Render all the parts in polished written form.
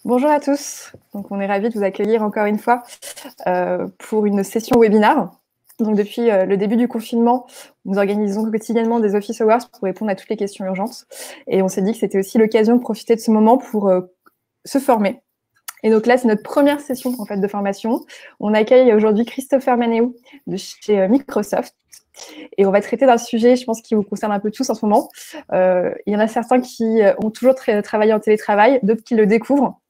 Bonjour à tous. Donc, on est ravis de vous accueillir encore une fois pour une session webinar. Donc, depuis le début du confinement, nous organisons quotidiennement des Office Hours pour répondre à toutes les questions urgentes. Et on s'est dit que c'était aussi l'occasion de profiter de ce moment pour se former. Et donc là, c'est notre première session en fait, de formation. On accueille aujourd'hui Christopher Manéou de chez Microsoft. Et on va traiter d'un sujet, je pense, qui vous concerne un peu tous en ce moment. Il y en a certains qui ont toujours travaillé en télétravail, d'autres qui le découvrent.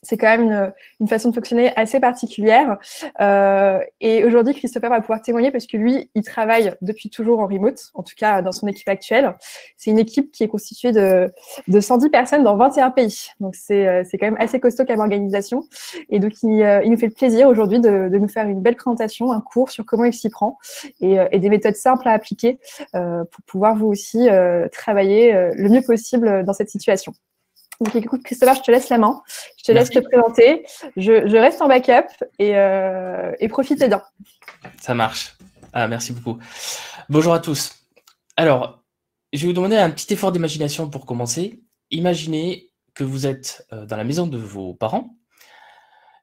C'est quand même une façon de fonctionner assez particulière. Et aujourd'hui, Christopher va pouvoir témoigner parce que lui, il travaille depuis toujours en remote, en tout cas dans son équipe actuelle. C'est une équipe qui est constituée de 110 personnes dans 21 pays. Donc, c'est quand même assez costaud comme organisation. Et donc, il nous fait le plaisir aujourd'hui de nous faire une belle présentation, un cours sur comment il s'y prend et des méthodes simples à appliquer pour pouvoir vous aussi travailler le mieux possible dans cette situation. Donc, écoute, Christopher, je te laisse la main. Je te laisse te présenter. Je reste en backup et profitez bien. Ça marche. Merci beaucoup. Bonjour à tous. Alors, je vais vous demander un petit effort d'imagination pour commencer. Imaginez que vous êtes dans la maison de vos parents,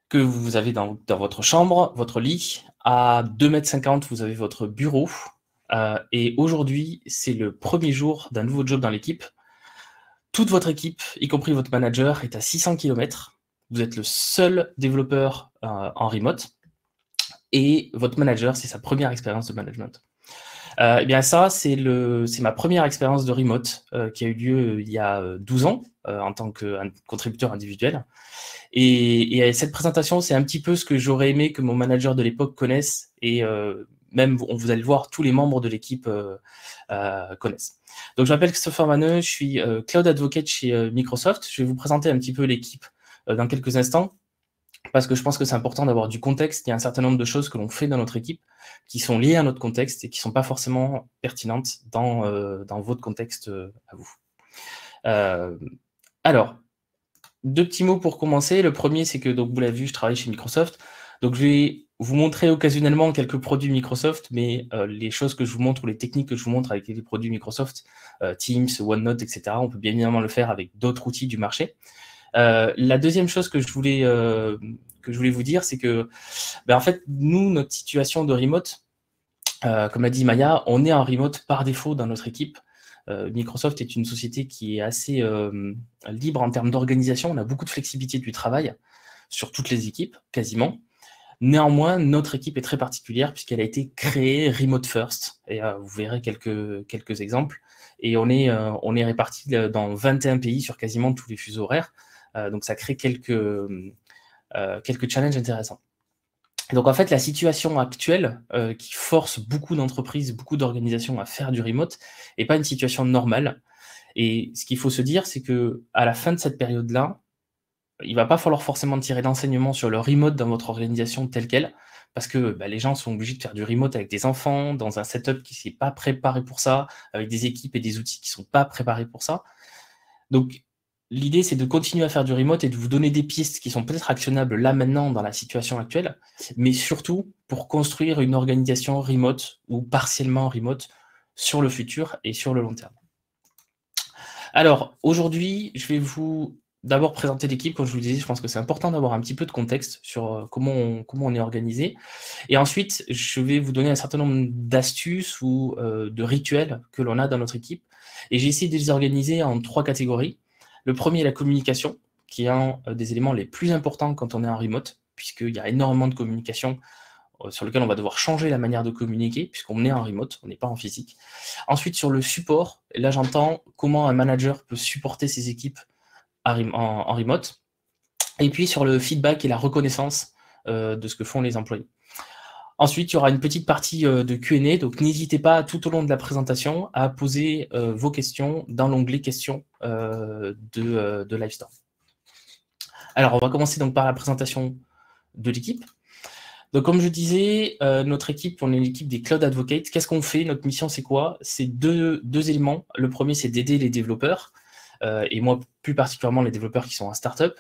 que vous avez dans votre chambre, votre lit. À 2,50 m, vous avez votre bureau. Et aujourd'hui, c'est le premier jour d'un nouveau job dans l'équipe. Toute votre équipe, y compris votre manager, est à 600 km. Vous êtes le seul développeur en remote. Et votre manager, c'est sa première expérience de management. Eh bien ça, c'est ma première expérience de remote qui a eu lieu il y a 12 ans en tant que contributeur individuel. Et cette présentation, c'est un petit peu ce que j'aurais aimé que mon manager de l'époque connaisse et même, vous allez le voir, tous les membres de l'équipe connaissent. Donc, je m'appelle Christopher Manéou, je suis Cloud Advocate chez Microsoft. Je vais vous présenter un petit peu l'équipe dans quelques instants parce que je pense que c'est important d'avoir du contexte. Il y a un certain nombre de choses que l'on fait dans notre équipe qui sont liées à notre contexte et qui ne sont pas forcément pertinentes dans votre contexte à vous. Alors, deux petits mots pour commencer. Le premier, c'est que, donc, vous l'avez vu, je travaille chez Microsoft. Donc, je vais vous montrer occasionnellement quelques produits Microsoft, mais les choses que je vous montre ou les techniques que je vous montre avec les produits Microsoft, Teams, OneNote, etc., on peut bien évidemment le faire avec d'autres outils du marché. La deuxième chose que je voulais vous dire, c'est que, en fait, nous, notre situation de remote, comme l'a dit Maya, on est en remote par défaut dans notre équipe. Microsoft est une société qui est assez libre en termes d'organisation. On a beaucoup de flexibilité du travail sur toutes les équipes, quasiment. Néanmoins, notre équipe est très particulière puisqu'elle a été créée remote first. Et vous verrez quelques exemples. Et on est répartis dans 21 pays sur quasiment tous les fuseaux horaires. Donc, ça crée quelques challenges intéressants. Donc, en fait, la situation actuelle qui force beaucoup d'entreprises, beaucoup d'organisations à faire du remote n'est pas une situation normale. Et ce qu'il faut se dire, c'est qu'à la fin de cette période-là, il ne va pas falloir forcément tirer d'enseignement sur le remote dans votre organisation telle qu'elle, parce que les gens sont obligés de faire du remote avec des enfants, dans un setup qui ne s'est pas préparé pour ça, avec des équipes et des outils qui ne sont pas préparés pour ça. Donc, l'idée, c'est de continuer à faire du remote et de vous donner des pistes qui sont peut-être actionnables là, maintenant, dans la situation actuelle, mais surtout pour construire une organisation remote ou partiellement remote sur le futur et sur le long terme. Alors, aujourd'hui, je vais vous d'abord présenter l'équipe. Comme je vous le disais, je pense que c'est important d'avoir un petit peu de contexte sur comment on est organisé. Et ensuite, je vais vous donner un certain nombre d'astuces ou de rituels que l'on a dans notre équipe. Et j'ai essayé de les organiser en 3 catégories. Le premier est la communication, qui est un des éléments les plus importants quand on est en remote, puisqu'il y a énormément de communication sur lequel on va devoir changer la manière de communiquer, puisqu'on est en remote, on n'est pas en physique. Ensuite, sur le support, et là j'entends comment un manager peut supporter ses équipes en remote. Et puis sur le feedback et la reconnaissance de ce que font les employés. Ensuite, il y aura une petite partie de Q&A, donc n'hésitez pas tout au long de la présentation à poser vos questions dans l'onglet questions de Livestorm. Alors, on va commencer donc par la présentation de l'équipe. Donc, comme je disais, notre équipe, on est l'équipe des Cloud Advocates. Qu'est-ce qu'on fait? Notre mission, c'est quoi? C'est deux éléments. Le premier, c'est d'aider les développeurs, et moi, plus particulièrement les développeurs qui sont en startup,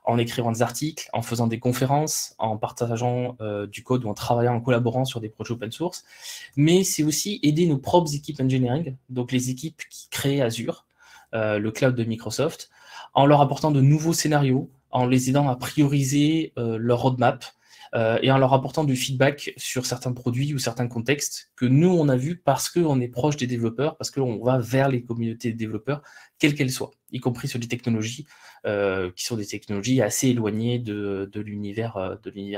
en écrivant des articles, en faisant des conférences, en partageant du code ou en travaillant, en collaborant sur des projets open source. Mais c'est aussi aider nos propres équipes engineering, donc les équipes qui créent Azure, le cloud de Microsoft, en leur apportant de nouveaux scénarios, en les aidant à prioriser leur roadmap et en leur apportant du feedback sur certains produits ou certains contextes que nous, on a vu parce qu'on est proche des développeurs, parce qu'on va vers les communautés de développeurs, quelles qu'elles soient, y compris sur des technologies qui sont des technologies assez éloignées de l'univers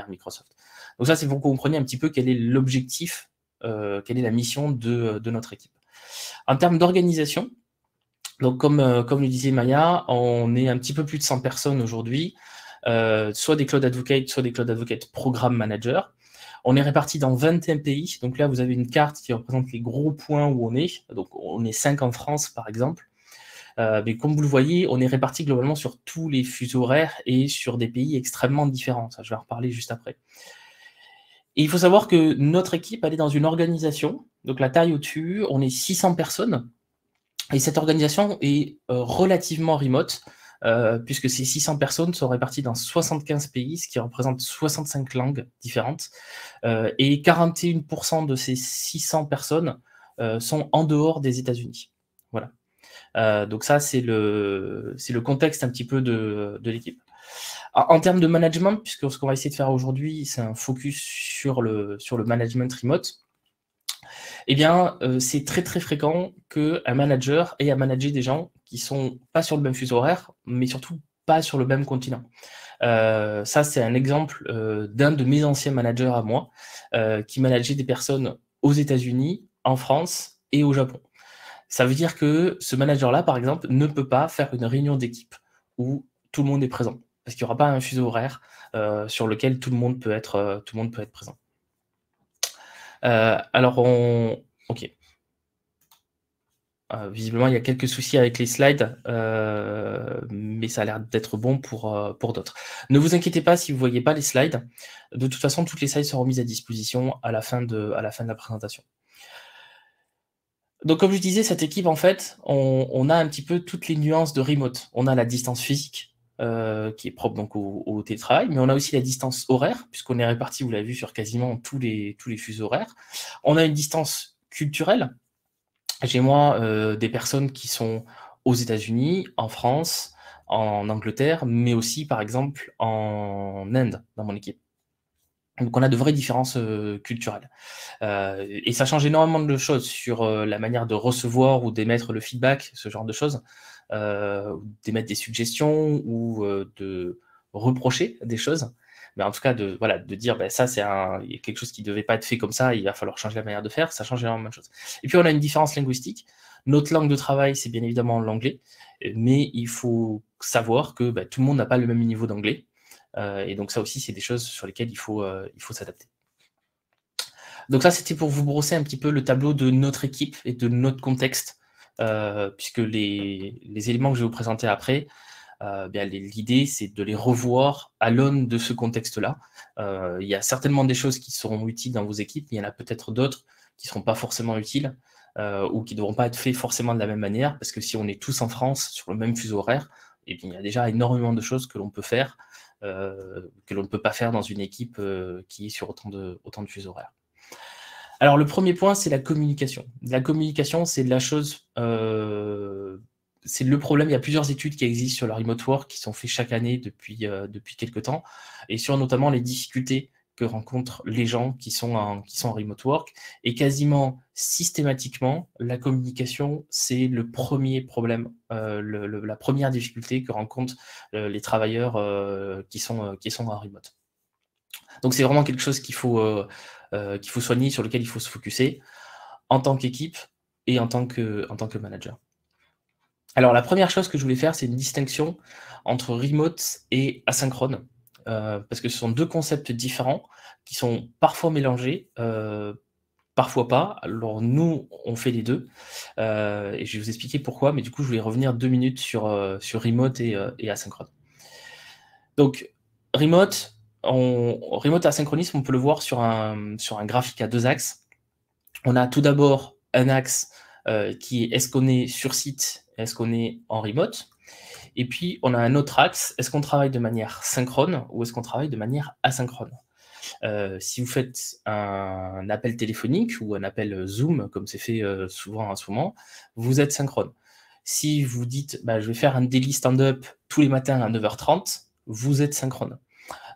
Microsoft. Donc ça, c'est pour que vous compreniez un petit peu quel est l'objectif, quelle est la mission de notre équipe. En termes d'organisation, donc comme le disait Maya, on est un petit peu plus de 100 personnes aujourd'hui, soit des Cloud Advocates, soit des Cloud Advocates Program Managers. On est répartis dans 21 pays. Donc là, vous avez une carte qui représente les gros points où on est. Donc on est 5 en France, par exemple. Mais comme vous le voyez, on est répartis globalement sur tous les fuseaux horaires et sur des pays extrêmement différents. Ça, je vais en reparler juste après. Et il faut savoir que notre équipe, elle est dans une organisation. Donc la taille au-dessus, on est 600 personnes. Et cette organisation est relativement remote, puisque ces 600 personnes sont réparties dans 75 pays, ce qui représente 65 langues différentes. Et 41% de ces 600 personnes sont en dehors des États-Unis. Voilà. Donc ça, c'est le contexte un petit peu de l'équipe. En termes de management, puisque ce qu'on va essayer de faire aujourd'hui, c'est un focus sur le management remote, eh bien, c'est très très fréquent qu'un manager ait à manager des gens qui sont pas sur le même fuseau horaire, mais surtout pas sur le même continent. Ça, c'est un exemple d'un de mes anciens managers à moi, qui manageait des personnes aux États-Unis, en France et au Japon. Ça veut dire que ce manager-là, par exemple, ne peut pas faire une réunion d'équipe où tout le monde est présent, parce qu'il n'y aura pas un fuseau horaire sur lequel tout le monde peut être présent. Alors, ok. Visiblement, il y a quelques soucis avec les slides, mais ça a l'air d'être bon pour d'autres. Ne vous inquiétez pas si vous ne voyez pas les slides. De toute façon, toutes les slides seront mises à disposition à la fin de la présentation. Donc, comme je disais, cette équipe, en fait, on a un petit peu toutes les nuances de remote. On a la distance physique, qui est propre donc au télétravail, mais on a aussi la distance horaire, puisqu'on est réparti, vous l'avez vu, sur quasiment tous les fuseaux horaires. On a une distance culturelle. J'ai moi des personnes qui sont aux États-Unis, en France, en Angleterre, mais aussi, par exemple, en Inde, dans mon équipe. Donc on a de vraies différences culturelles. Et ça change énormément de choses sur la manière de recevoir ou d'émettre le feedback, ce genre de choses, d'émettre des suggestions ou de reprocher des choses. Mais en tout cas, de dire, ça, il y a quelque chose qui ne devait pas être fait comme ça, il va falloir changer la manière de faire, ça change énormément de choses. Et puis, on a une différence linguistique. Notre langue de travail, c'est bien évidemment l'anglais, mais il faut savoir que tout le monde n'a pas le même niveau d'anglais. Et donc, ça aussi, c'est des choses sur lesquelles il faut s'adapter. Donc ça, c'était pour vous brosser un petit peu le tableau de notre équipe et de notre contexte, puisque les éléments que je vais vous présenter après, l'idée, c'est de les revoir à l'aune de ce contexte-là. Il y a certainement des choses qui seront utiles dans vos équipes, mais il y en a peut-être d'autres qui ne seront pas forcément utiles ou qui ne devront pas être faits forcément de la même manière, parce que si on est tous en France sur le même fuseau horaire, et bien, il y a déjà énormément de choses que l'on peut faire, que l'on ne peut pas faire dans une équipe qui est sur autant de fuseaux horaires. Alors, le premier point, c'est la communication. La communication, c'est la chose... c'est le problème. Il y a plusieurs études qui existent sur le remote work qui sont faites chaque année depuis quelques temps, et sur notamment les difficultés que rencontrent les gens qui sont en remote work. Et quasiment systématiquement, la communication, c'est le premier problème, la première difficulté que rencontrent les travailleurs qui sont en remote. Donc, c'est vraiment quelque chose qu'il faut soigner, sur lequel il faut se focuser en tant qu'équipe et en tant que manager. Alors, la première chose que je voulais faire, c'est une distinction entre remote et asynchrone, parce que ce sont deux concepts différents qui sont parfois mélangés, parfois pas. Alors, nous, on fait les deux, et je vais vous expliquer pourquoi, mais du coup, je voulais revenir 2 minutes sur remote et asynchrone. Donc, remote asynchronisme, on peut le voir sur un graphique à 2 axes. On a tout d'abord un axe qui est: est-ce qu'on est sur site, est-ce qu'on est en remote? Et puis, on a un autre axe: est-ce qu'on travaille de manière synchrone ou est-ce qu'on travaille de manière asynchrone? Si vous faites un appel téléphonique ou un appel Zoom, comme c'est fait souvent en ce moment, vous êtes synchrone. Si vous dites, je vais faire un daily stand-up tous les matins à 9h30, vous êtes synchrone.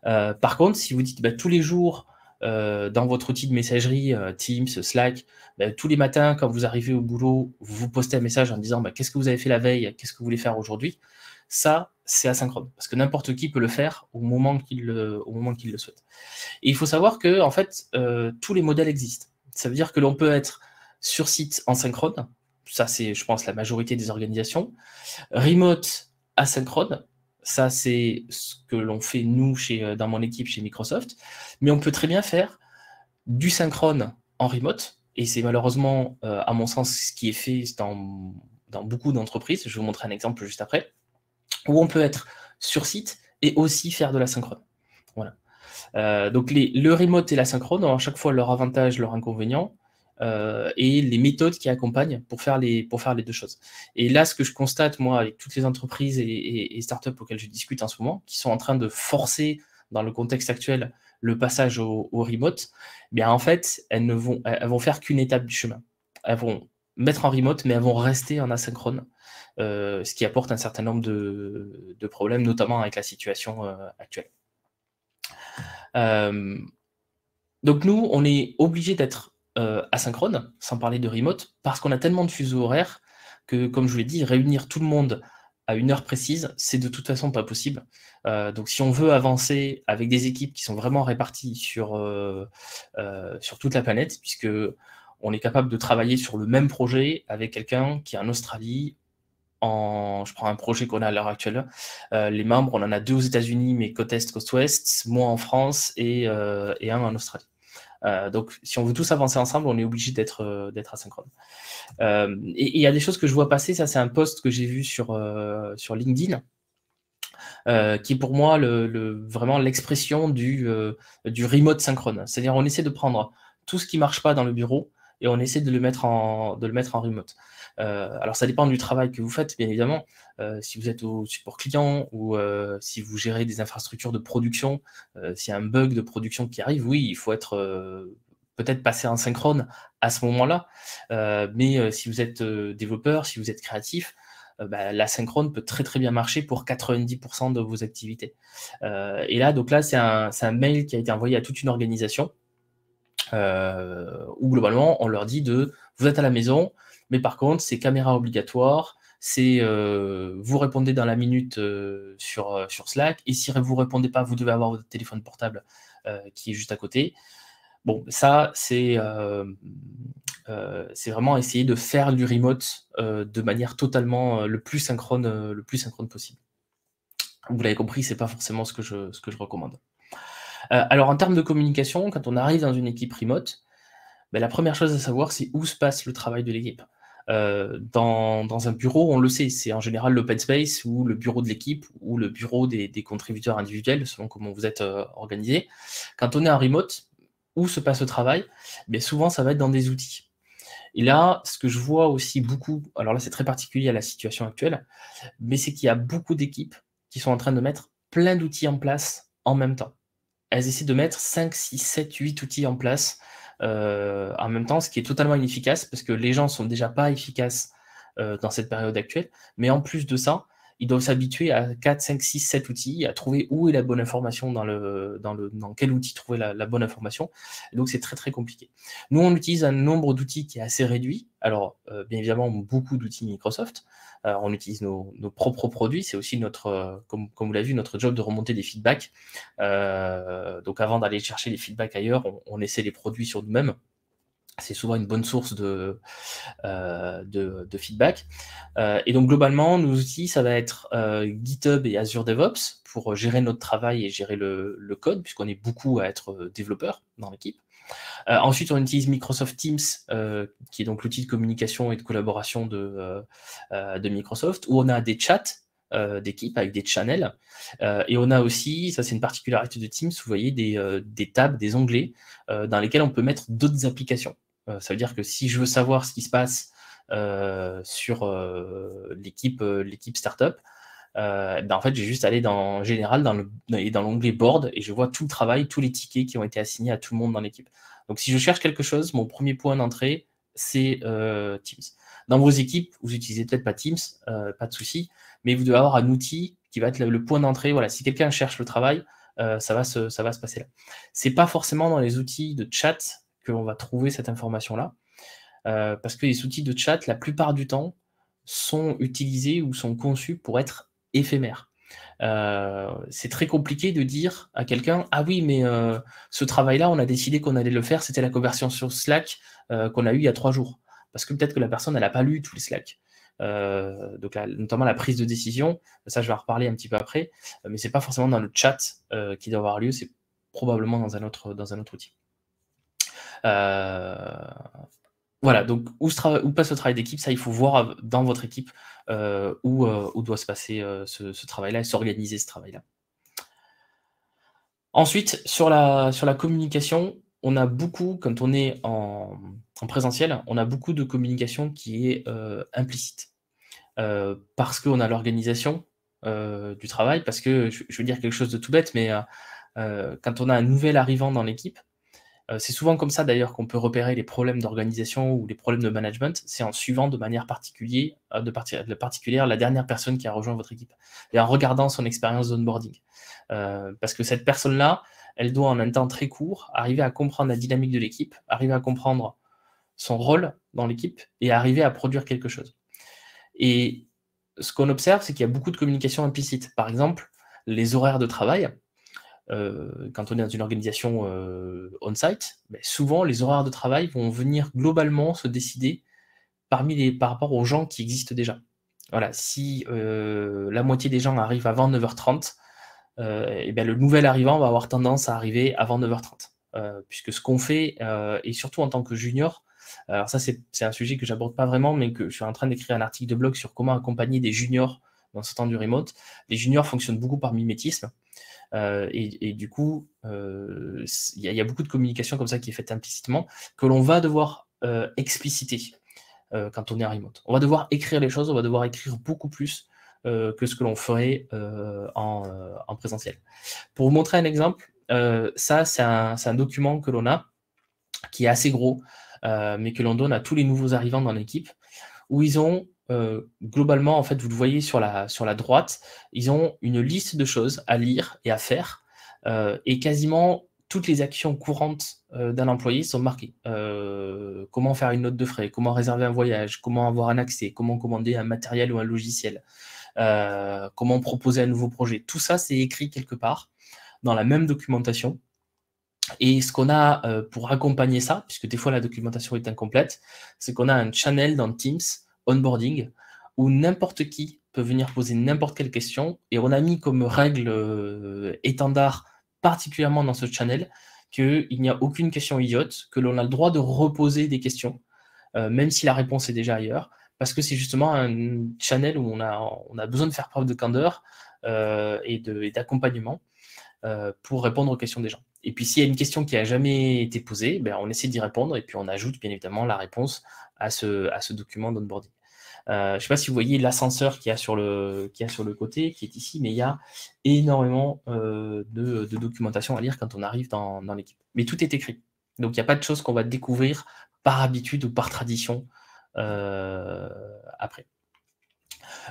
Par contre, si vous dites tous les jours dans votre outil de messagerie, Teams, Slack, tous les matins, quand vous arrivez au boulot, vous postez un message en disant qu'est-ce que vous avez fait la veille, qu'est-ce que vous voulez faire aujourd'hui, ça, c'est asynchrone, parce que n'importe qui peut le faire au moment qu'il le souhaite. Et il faut savoir que, en fait, tous les modèles existent. Ça veut dire que l'on peut être sur site en synchrone, ça c'est, je pense, la majorité des organisations, remote asynchrone, ça c'est ce que l'on fait nous dans mon équipe chez Microsoft, mais on peut très bien faire du synchrone en remote, et c'est malheureusement, à mon sens, ce qui est fait dans beaucoup d'entreprises. Je vais vous montrer un exemple juste après, où on peut être sur site et aussi faire de la synchrone. Voilà. Donc le remote et la synchrone ont à chaque fois leur avantage, leur inconvénient, et les méthodes qui accompagnent pour faire les deux choses. Et là, ce que je constate, moi, avec toutes les entreprises et startups auxquelles je discute en ce moment, qui sont en train de forcer, dans le contexte actuel, le passage au remote, bien en fait, elles vont faire qu'une étape du chemin. Elles vont mettre en remote, mais elles vont rester en asynchrone, ce qui apporte un certain nombre de problèmes, notamment avec la situation actuelle. Donc nous, on est obligé d'être asynchrone, sans parler de remote, parce qu'on a tellement de fuseaux horaires que, comme je vous l'ai dit, réunir tout le monde à une heure précise, c'est de toute façon pas possible. Donc si on veut avancer avec des équipes qui sont vraiment réparties sur toute la planète, puisque on est capable de travailler sur le même projet avec quelqu'un qui est en Australie. Je prends un projet qu'on a à l'heure actuelle. Les membres, on en a 2 aux États-Unis, mais côte Est, côte Ouest, moi en France et un en Australie. Donc, si on veut tous avancer ensemble, on est obligé d'être asynchrone. Et il y a des choses que je vois passer. Ça, c'est un post que j'ai vu sur LinkedIn, qui est pour moi vraiment l'expression du remote synchrone. C'est-à-dire, on essaie de prendre tout ce qui marche pas dans le bureau et on essaie de le mettre en remote. Alors, ça dépend du travail que vous faites, bien évidemment. Si vous êtes au support client ou si vous gérez des infrastructures de production, s'il y a un bug de production qui arrive, oui, il faut être peut-être passer en synchrone à ce moment-là. Mais si vous êtes développeur, si vous êtes créatif, la synchrone peut très très bien marcher pour 90% de vos activités. Et là, donc là, c'est un mail qui a été envoyé à toute une organisation où globalement, on leur dit vous êtes à la maison, mais par contre, c'est caméra obligatoire, c'est vous répondez dans la minute sur Slack, et si vous répondez pas, vous devez avoir votre téléphone portable qui est juste à côté. Bon, ça, c'est vraiment essayer de faire du remote de manière totalement le plus synchrone possible. Vous l'avez compris, c'est pas forcément ce que je recommande. Alors, en termes de communication, quand on arrive dans une équipe remote, la première chose à savoir, c'est où se passe le travail de l'équipe. Dans un bureau, on le sait, c'est en général l'open space ou le bureau de l'équipe ou le bureau des contributeurs individuels, selon comment vous êtes organisé. Quand on est en remote, où se passe le travail? Souvent, ça va être dans des outils. Et là, ce que je vois aussi beaucoup, alors là, c'est très particulier à la situation actuelle, mais c'est qu'il y a beaucoup d'équipes qui sont en train de mettre plein d'outils en place en même temps. Elles essaient de mettre 5, 6, 7, 8 outils en place en même temps, ce qui est totalement inefficace parce que les gens sont déjà pas efficaces dans cette période actuelle, mais en plus de ça, ils doivent s'habituer à 4, 5, 6, 7 outils, à trouver où est la bonne information dans quel outil trouver la bonne information. Et donc, c'est très, très compliqué. Nous, on utilise un nombre d'outils qui est assez réduit. Alors, bien évidemment, beaucoup d'outils Microsoft. On utilise nos propres produits. C'est aussi comme vous l'avez vu, notre job de remonter des feedbacks. Donc, avant d'aller chercher les feedbacks ailleurs, on essaie les produits sur nous-mêmes. C'est souvent une bonne source de feedback. Et donc, globalement, nos outils, ça va être GitHub et Azure DevOps pour gérer notre travail et gérer le code, puisqu'on est beaucoup à être développeurs dans l'équipe. Ensuite, on utilise Microsoft Teams, qui est donc l'outil de communication et de collaboration de Microsoft, où on a des chats d'équipe avec des channels. Et on a aussi, ça c'est une particularité de Teams, vous voyez des tabs, des onglets dans lesquels on peut mettre d'autres applications. Ça veut dire que si je veux savoir ce qui se passe sur l'équipe startup, en fait, j'ai juste à aller dans Général, dans l'onglet Board, et je vois tout le travail, tous les tickets qui ont été assignés à tout le monde dans l'équipe. Donc, si je cherche quelque chose, mon premier point d'entrée, c'est Teams. Dans vos équipes, vous utilisez peut-être pas Teams, pas de souci, mais vous devez avoir un outil qui va être le point d'entrée. Voilà, si quelqu'un cherche le travail, ça va se passer là. C'est pas forcément dans les outils de chat que l'on va trouver cette information-là, parce que les outils de chat, la plupart du temps, sont utilisés ou sont conçus pour être éphémères. C'est très compliqué de dire à quelqu'un: ah oui, mais ce travail-là, on a décidé qu'on allait le faire, c'était la conversion sur Slack qu'on a eu il y a 3 jours. Parce que peut-être que la personne, elle n'a pas lu tous les Slack. Donc notamment la prise de décision, ça je vais en reparler un petit peu après, mais c'est pas forcément dans le chat qui doit avoir lieu, c'est probablement dans un autre outil. Voilà, donc où passe le travail d'équipe, ça il faut voir dans votre équipe où doit se passer ce travail-là et s'organiser ce travail-là. Ensuite, sur la communication, on a beaucoup, quand on est en présentiel, on a beaucoup de communication qui est implicite. Parce qu'on a l'organisation du travail, parce que, je veux dire quelque chose de tout bête, mais quand on a un nouvel arrivant dans l'équipe, c'est souvent comme ça d'ailleurs qu'on peut repérer les problèmes d'organisation ou les problèmes de management, c'est en suivant de manière particulière la dernière personne qui a rejoint votre équipe, et en regardant son expérience d'onboarding. Parce que cette personne-là, elle doit en un temps très court arriver à comprendre la dynamique de l'équipe, arriver à comprendre son rôle dans l'équipe et arriver à produire quelque chose. Et ce qu'on observe, c'est qu'il y a beaucoup de communication implicite. Par exemple, les horaires de travail. Quand on est dans une organisation on-site, souvent les horaires de travail vont venir globalement se décider par rapport aux gens qui existent déjà. Voilà, si la moitié des gens arrivent avant 9h30, et bien le nouvel arrivant va avoir tendance à arriver avant 9h30. Puisque ce qu'on fait, et surtout en tant que junior, alors ça c'est un sujet que j'aborde pas vraiment, mais que je suis en train d'écrire un article de blog sur comment accompagner des juniors dans ce temps du remote. Les juniors fonctionnent beaucoup par mimétisme. Et du coup, il y a beaucoup de communication comme ça qui est faite implicitement, que l'on va devoir expliciter quand on est en remote. On va devoir écrire les choses, on va devoir écrire beaucoup plus que ce que l'on ferait en présentiel. Pour vous montrer un exemple, ça c'est un document que l'on a, qui est assez gros, mais que l'on donne à tous les nouveaux arrivants dans l'équipe, où ils ont globalement, en fait, vous le voyez sur la droite, ils ont une liste de choses à lire et à faire, et quasiment toutes les actions courantes d'un employé sont marquées. Comment faire une note de frais, comment réserver un voyage, comment avoir un accès, comment commander un matériel ou un logiciel, comment proposer un nouveau projet. Tout ça, c'est écrit quelque part dans la même documentation. Et ce qu'on a pour accompagner ça, puisque des fois la documentation est incomplète, c'est qu'on a un channel dans Teams, onboarding, où n'importe qui peut venir poser n'importe quelle question, et on a mis comme règle étendard, particulièrement dans ce channel, qu'il n'y a aucune question idiote, que l'on a le droit de reposer des questions, même si la réponse est déjà ailleurs, parce que c'est justement un channel où on a besoin de faire preuve de candeur et d'accompagnement pour répondre aux questions des gens. Et puis s'il y a une question qui n'a jamais été posée, on essaie d'y répondre, et puis on ajoute bien évidemment la réponse à ce document d'onboarding. Je ne sais pas si vous voyez l'ascenseur qu'il y a sur le côté, qui est ici, mais il y a énormément de documentation à lire quand on arrive dans l'équipe. Mais tout est écrit. Donc il n'y a pas de choses qu'on va découvrir par habitude ou par tradition après.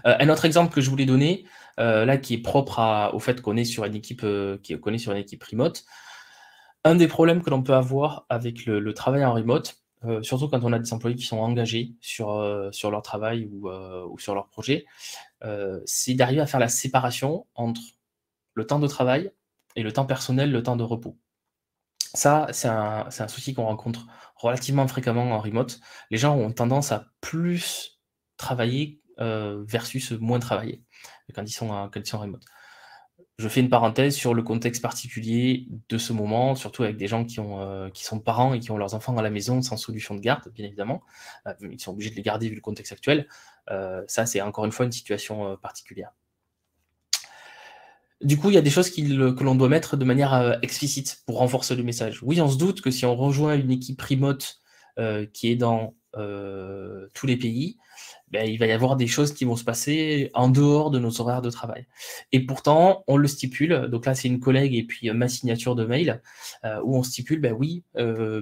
Un autre exemple que je voulais donner, là qui est propre au fait qu'on est sur une équipe remote, un des problèmes que l'on peut avoir avec le travail en remote, surtout quand on a des employés qui sont engagés sur leur travail ou sur leur projet, c'est d'arriver à faire la séparation entre le temps de travail et le temps personnel, le temps de repos. Ça, c'est un souci qu'on rencontre relativement fréquemment en remote. Les gens ont tendance à plus travailler versus moins travailler quand ils sont en remote. Je fais une parenthèse sur le contexte particulier de ce moment, surtout avec des gens qui sont parents et qui ont leurs enfants à la maison sans solution de garde, bien évidemment. Ils sont obligés de les garder vu le contexte actuel. Ça, c'est encore une fois une situation particulière. Du coup, il y a des choses que l'on doit mettre de manière explicite pour renforcer le message. Oui, on se doute que si on rejoint une équipe remote qui est dans tous les pays, il va y avoir des choses qui vont se passer en dehors de nos horaires de travail. Et pourtant, on le stipule. Donc là, c'est une collègue et puis ma signature de mail où on stipule,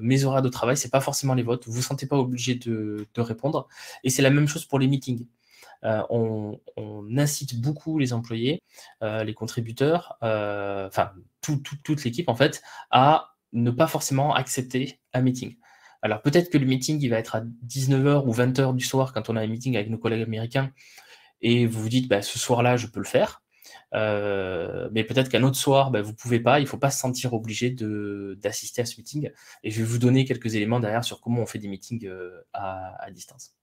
mes horaires de travail, c'est pas forcément les vôtres. Vous ne vous sentez pas obligé de répondre. Et c'est la même chose pour les meetings. on incite beaucoup les employés, les contributeurs, enfin toute l'équipe en fait, à ne pas forcément accepter un meeting. Alors peut-être que le meeting il va être à 19h ou 20h du soir quand on a un meeting avec nos collègues américains et vous vous dites bah, ce soir-là je peux le faire. Mais peut-être qu'un autre soir, vous ne pouvez pas, il ne faut pas se sentir obligé d'assister à ce meeting. Et je vais vous donner quelques éléments derrière sur comment on fait des meetings à distance.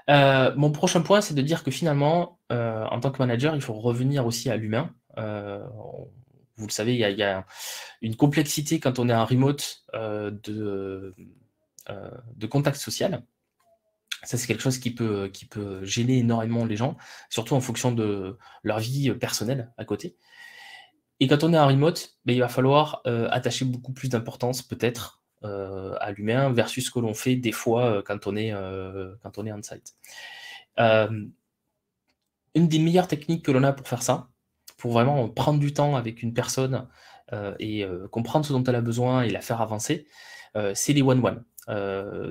Mon prochain point, c'est de dire que finalement, en tant que manager, il faut revenir aussi à l'humain. Vous le savez, il y a une complexité quand on est en remote de contact social. Ça, c'est quelque chose qui peut gêner énormément les gens, surtout en fonction de leur vie personnelle à côté. Et quand on est en remote, il va falloir attacher beaucoup plus d'importance peut-être à l'humain versus ce que l'on fait des fois quand on est on-site. Une des meilleures techniques que l'on a pour faire ça, pour vraiment prendre du temps avec une personne et comprendre ce dont elle a besoin et la faire avancer, c'est les one-one.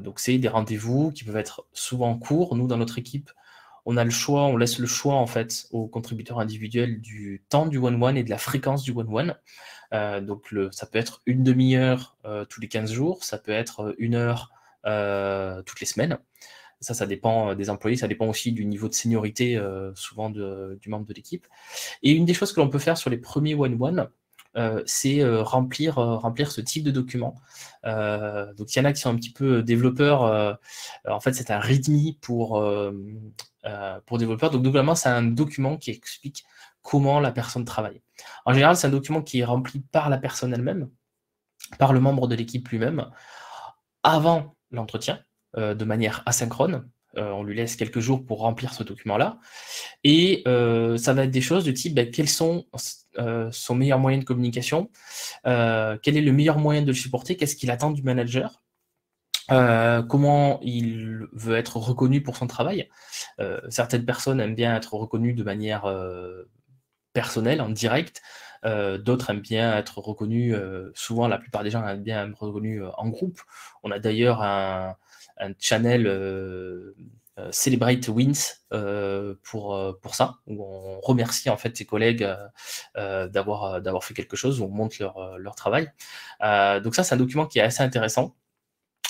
Donc c'est des rendez-vous qui peuvent être souvent courts. Nous, dans notre équipe, on a le choix, on laisse le choix en fait aux contributeurs individuels du temps du one-one et de la fréquence du one-one. Donc ça peut être une demi-heure tous les 15 jours, ça peut être 1 heure toutes les semaines. Ça dépend des employés, ça dépend aussi du niveau de seniorité souvent du membre de l'équipe. Et une des choses que l'on peut faire sur les premiers one-one, c'est remplir ce type de document. Donc il y en a qui sont un petit peu développeurs. En fait, c'est un README pour développeurs. Donc globalement, c'est un document qui explique comment la personne travaille. En général, c'est un document qui est rempli par la personne elle-même, par le membre de l'équipe lui-même, avant l'entretien, de manière asynchrone. On lui laisse quelques jours pour remplir ce document-là. Et ça va être des choses du type, quels sont son meilleur moyen de communication, quel est le meilleur moyen de le supporter, qu'est-ce qu'il attend du manager, comment il veut être reconnu pour son travail. Certaines personnes aiment bien être reconnues de manière personnelle, en direct. D'autres aiment bien être reconnus, souvent la plupart des gens aiment bien être reconnus en groupe. On a d'ailleurs un channel Celebrate Wins pour ça, où on remercie en fait ses collègues d'avoir fait quelque chose, où on montre leur travail. Donc ça, c'est un document qui est assez intéressant.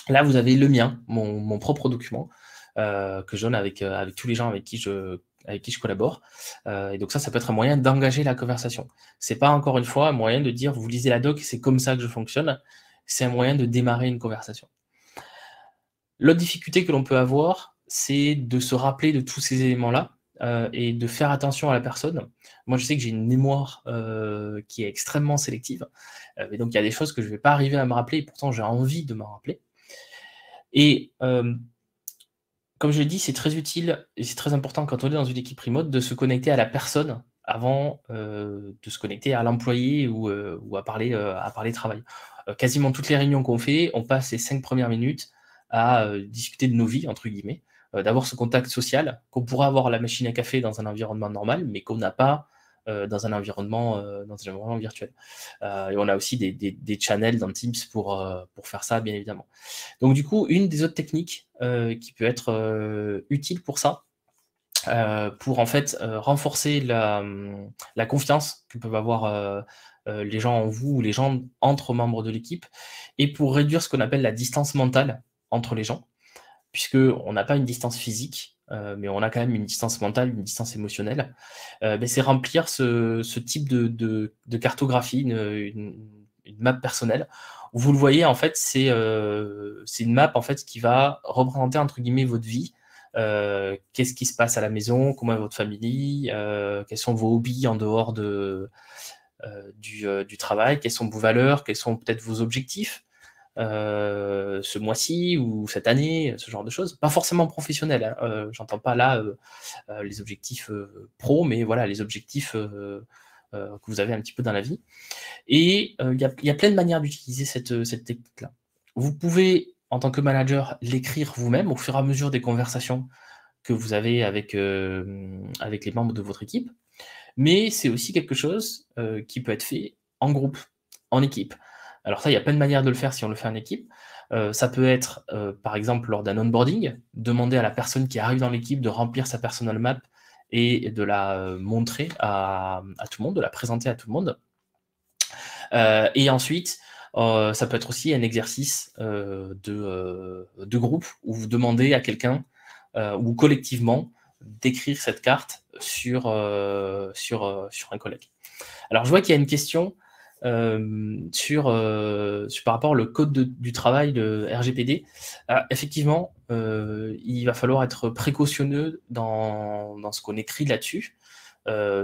Là, vous avez le mien, mon propre document, que je donne avec tous les gens avec qui je collabore. Et donc ça peut être un moyen d'engager la conversation. C'est pas encore une fois un moyen de dire vous lisez la doc, c'est comme ça que je fonctionne. C'est un moyen de démarrer une conversation. L'autre difficulté que l'on peut avoir, c'est de se rappeler de tous ces éléments-là et de faire attention à la personne. Moi, je sais que j'ai une mémoire qui est extrêmement sélective. Et donc, il y a des choses que je ne vais pas arriver à me rappeler, et pourtant j'ai envie de m'en rappeler. Et comme je l'ai dit, c'est très utile et c'est très important quand on est dans une équipe remote de se connecter à la personne avant de se connecter à l'employé ou à parler travail. Quasiment toutes les réunions qu'on fait, on passe les 5 premières minutes à discuter de nos vies, entre guillemets, d'avoir ce contact social qu'on pourrait avoir à la machine à café dans un environnement normal, mais qu'on n'a pas dans un environnement virtuel. Et on a aussi des channels dans Teams pour faire ça, bien évidemment. Donc du coup, une des autres techniques qui peut être utile pour ça, pour en fait renforcer la confiance que peuvent avoir les gens en vous ou les gens entre membres de l'équipe, et pour réduire ce qu'on appelle la distance mentale entre les gens, puisqu'on n'a pas une distance physique, mais on a quand même une distance mentale, une distance émotionnelle. C'est remplir ce type de cartographie, une map personnelle, où vous le voyez, en fait, c'est une map en fait, qui va représenter, entre guillemets, votre vie. Qu'est-ce qui se passe à la maison, comment est votre famille, quels sont vos hobbies en dehors du travail, quelles sont vos valeurs, quels sont peut-être vos objectifs ce mois-ci ou cette année, ce genre de choses. Pas forcément professionnel, hein. J'entends pas là les objectifs pro, mais voilà, les objectifs que vous avez un petit peu dans la vie. Et il y a plein de manières d'utiliser cette technique-là. Vous pouvez, en tant que manager, l'écrire vous-même au fur et à mesure des conversations que vous avez avec les membres de votre équipe, mais c'est aussi quelque chose qui peut être fait en groupe, en équipe. Alors ça, il y a plein de manières de le faire si on le fait en équipe. Ça peut être, par exemple, lors d'un onboarding, demander à la personne qui arrive dans l'équipe de remplir sa personal map et de la montrer à tout le monde, de la présenter à tout le monde. Et ensuite, ça peut être aussi un exercice de groupe où vous demandez à quelqu'un ou collectivement d'écrire cette carte sur un collègue. Alors, je vois qu'il y a une question par rapport au code du travail, le RGPD. Effectivement, il va falloir être précautionneux dans ce qu'on écrit là-dessus,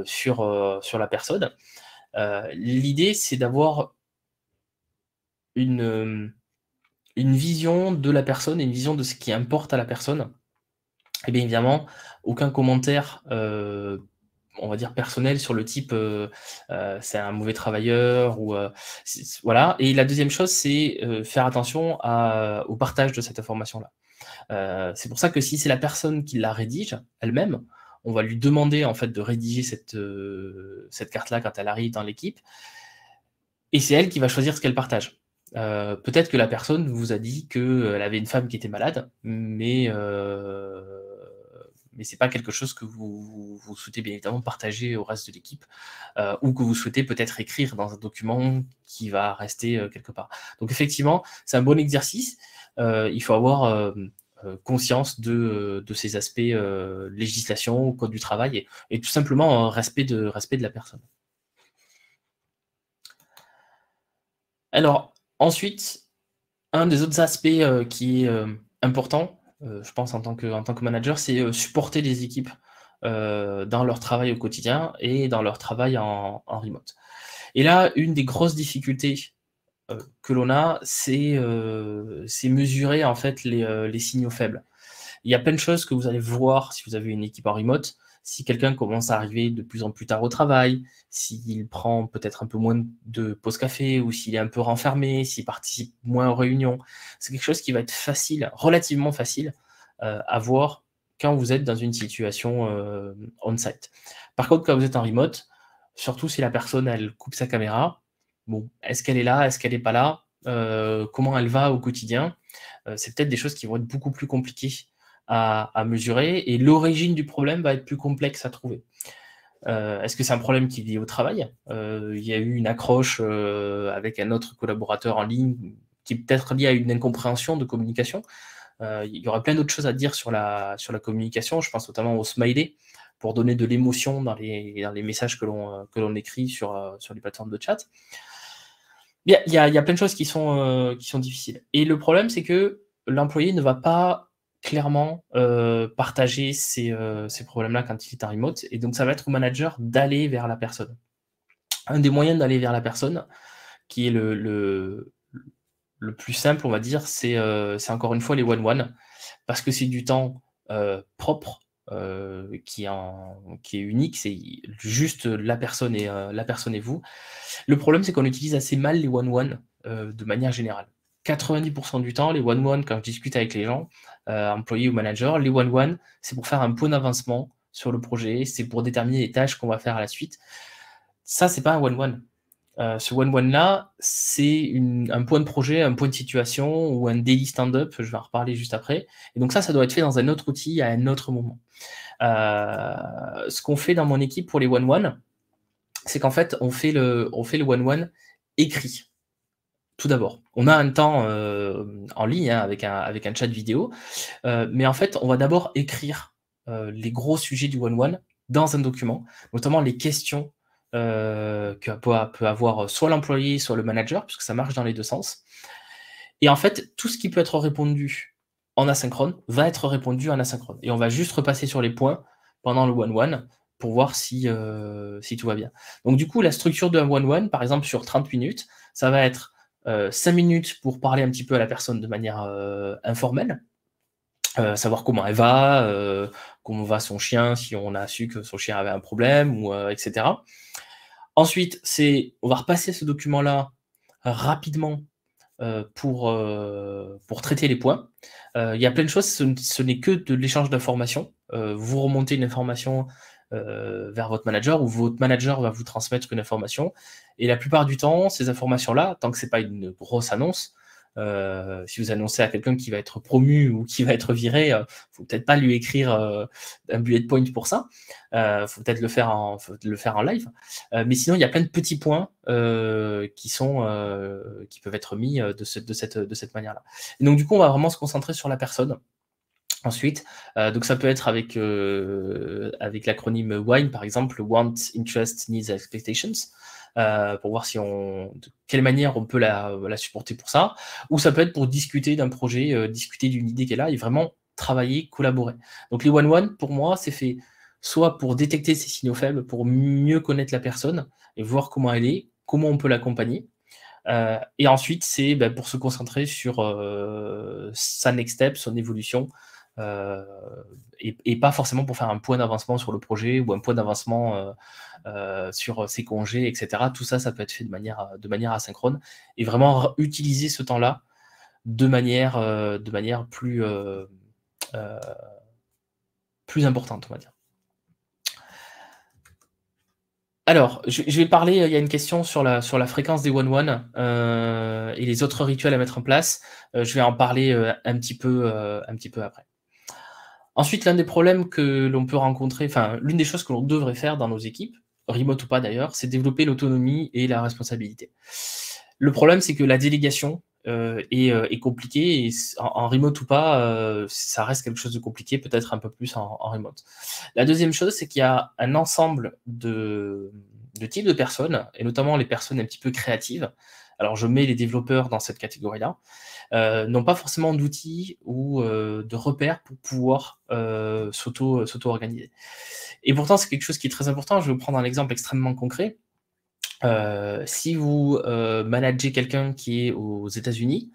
sur la personne. L'idée, c'est d'avoir une vision de la personne et une vision de ce qui importe à la personne. Et bien évidemment, aucun commentaire, on va dire personnel sur le type c'est un mauvais travailleur ou voilà. Et la deuxième chose, c'est faire attention au partage de cette information-là. C'est pour ça que si c'est la personne qui la rédige elle-même, on va lui demander en fait de rédiger cette carte-là quand elle arrive dans l'équipe, et c'est elle qui va choisir ce qu'elle partage. Peut-être que la personne vous a dit qu'elle avait une femme qui était malade, mais c'est pas quelque chose que vous souhaitez bien évidemment partager au reste de l'équipe, ou que vous souhaitez peut-être écrire dans un document qui va rester quelque part. Donc effectivement, c'est un bon exercice. Il faut avoir conscience de ces aspects législation, code du travail, et tout simplement respect de la personne. Alors, ensuite, un des autres aspects qui est important, je pense en tant que manager, c'est supporter les équipes dans leur travail au quotidien et dans leur travail en remote. Et là, une des grosses difficultés que l'on a, c'est mesurer en fait les signaux faibles. Il y a plein de choses que vous allez voir si vous avez une équipe en remote. Si quelqu'un commence à arriver de plus en plus tard au travail, s'il prend peut-être un peu moins de pause café, ou s'il est un peu renfermé, s'il participe moins aux réunions, c'est quelque chose qui va être facile, relativement facile, à voir quand vous êtes dans une situation on-site. Par contre, quand vous êtes en remote, surtout si la personne elle coupe sa caméra, bon, est-ce qu'elle est là, est-ce qu'elle n'est pas là, comment elle va au quotidien, c'est peut-être des choses qui vont être beaucoup plus compliquées à mesurer, et l'origine du problème va être plus complexe à trouver. Est-ce que c'est un problème qui est lié au travail? Il y a eu une accroche avec un autre collaborateur en ligne qui est peut-être lié à une incompréhension de communication. Il y aurait plein d'autres choses à dire sur la communication. Je pense notamment au smiley pour donner de l'émotion dans les messages que l'on écrit sur les plateformes de chat. Il y a plein de choses qui sont difficiles. Et le problème, c'est que l'employé ne va pas clairement partager ces problèmes-là quand il est en remote. Et donc, ça va être au manager d'aller vers la personne. Un des moyens d'aller vers la personne, qui est le plus simple, on va dire, c'est encore une fois les one-one, parce que c'est du temps propre, qui est unique, c'est juste la personne et vous. Le problème, c'est qu'on utilise assez mal les one-one de manière générale. 90% du temps, les one-one, quand je discute avec les gens, employés ou managers, les one-one, c'est pour faire un point d'avancement sur le projet, c'est pour déterminer les tâches qu'on va faire à la suite. Ça, c'est pas un one-one. Ce one-one-là, c'est un point de projet, un point de situation ou un daily stand-up, je vais en reparler juste après. Et donc ça doit être fait dans un autre outil à un autre moment. Ce qu'on fait dans mon équipe pour les one-one, c'est qu'en fait, on fait le one-one écrit. Tout d'abord, on a un temps en ligne avec un chat vidéo, mais en fait, on va d'abord écrire les gros sujets du one-one dans un document, notamment les questions que peut avoir soit l'employé, soit le manager, puisque ça marche dans les deux sens. Et en fait, tout ce qui peut être répondu en asynchrone va être répondu en asynchrone. Et on va juste repasser sur les points pendant le one-one pour voir si tout va bien. Donc du coup, la structure d'un one-one, par exemple sur 30 minutes, ça va être 5 minutes pour parler un petit peu à la personne de manière informelle, savoir comment elle va, comment va son chien, si on a su que son chien avait un problème, ou etc. Ensuite, on va repasser ce document-là rapidement pour traiter les points. Il y a plein de choses, ce n'est que de l'échange d'informations. Vous remontez une information vers votre manager, ou votre manager va vous transmettre une information. Et la plupart du temps, ces informations-là, tant que ce n'est pas une grosse annonce, Si vous annoncez à quelqu'un qui va être promu ou qui va être viré, faut peut-être pas lui écrire un bullet point pour ça. Faut peut-être le faire en live. Mais sinon, il y a plein de petits points qui peuvent être mis de cette manière-là. Et donc, du coup, on va vraiment se concentrer sur la personne. Ensuite, donc ça peut être avec l'acronyme WINE, par exemple, Want, Interest, Needs, Expectations, pour voir de quelle manière on peut la supporter pour ça. Ou ça peut être pour discuter d'un projet, discuter d'une idée qu'elle a et vraiment travailler, collaborer. Donc les one-one, pour moi, c'est fait soit pour détecter ces signaux faibles, pour mieux connaître la personne et voir comment elle est, comment on peut l'accompagner. Et ensuite, c'est pour se concentrer sur sa next step, son évolution, et pas forcément pour faire un point d'avancement sur le projet ou un point d'avancement sur ses congés, etc. Tout ça, ça peut être fait de manière asynchrone et vraiment utiliser ce temps-là de manière plus importante, on va dire. Alors, je vais parler, il y a une question sur la fréquence des one-one et les autres rituels à mettre en place. Je vais en parler un petit peu après. Ensuite, l'un des problèmes que l'on peut rencontrer, enfin, l'une des choses que l'on devrait faire dans nos équipes, remote ou pas d'ailleurs, c'est développer l'autonomie et la responsabilité. Le problème, c'est que la délégation est compliquée et en remote ou pas, ça reste quelque chose de compliqué, peut-être un peu plus en remote. La deuxième chose, c'est qu'il y a un ensemble de types de personnes, et notamment les personnes un petit peu créatives. Alors, je mets les développeurs dans cette catégorie-là. N'ont pas forcément d'outils ou de repères pour pouvoir s'auto-organiser. Et pourtant, c'est quelque chose qui est très important. Je vais vous prendre un exemple extrêmement concret. Si vous managez quelqu'un qui est aux États-Unis,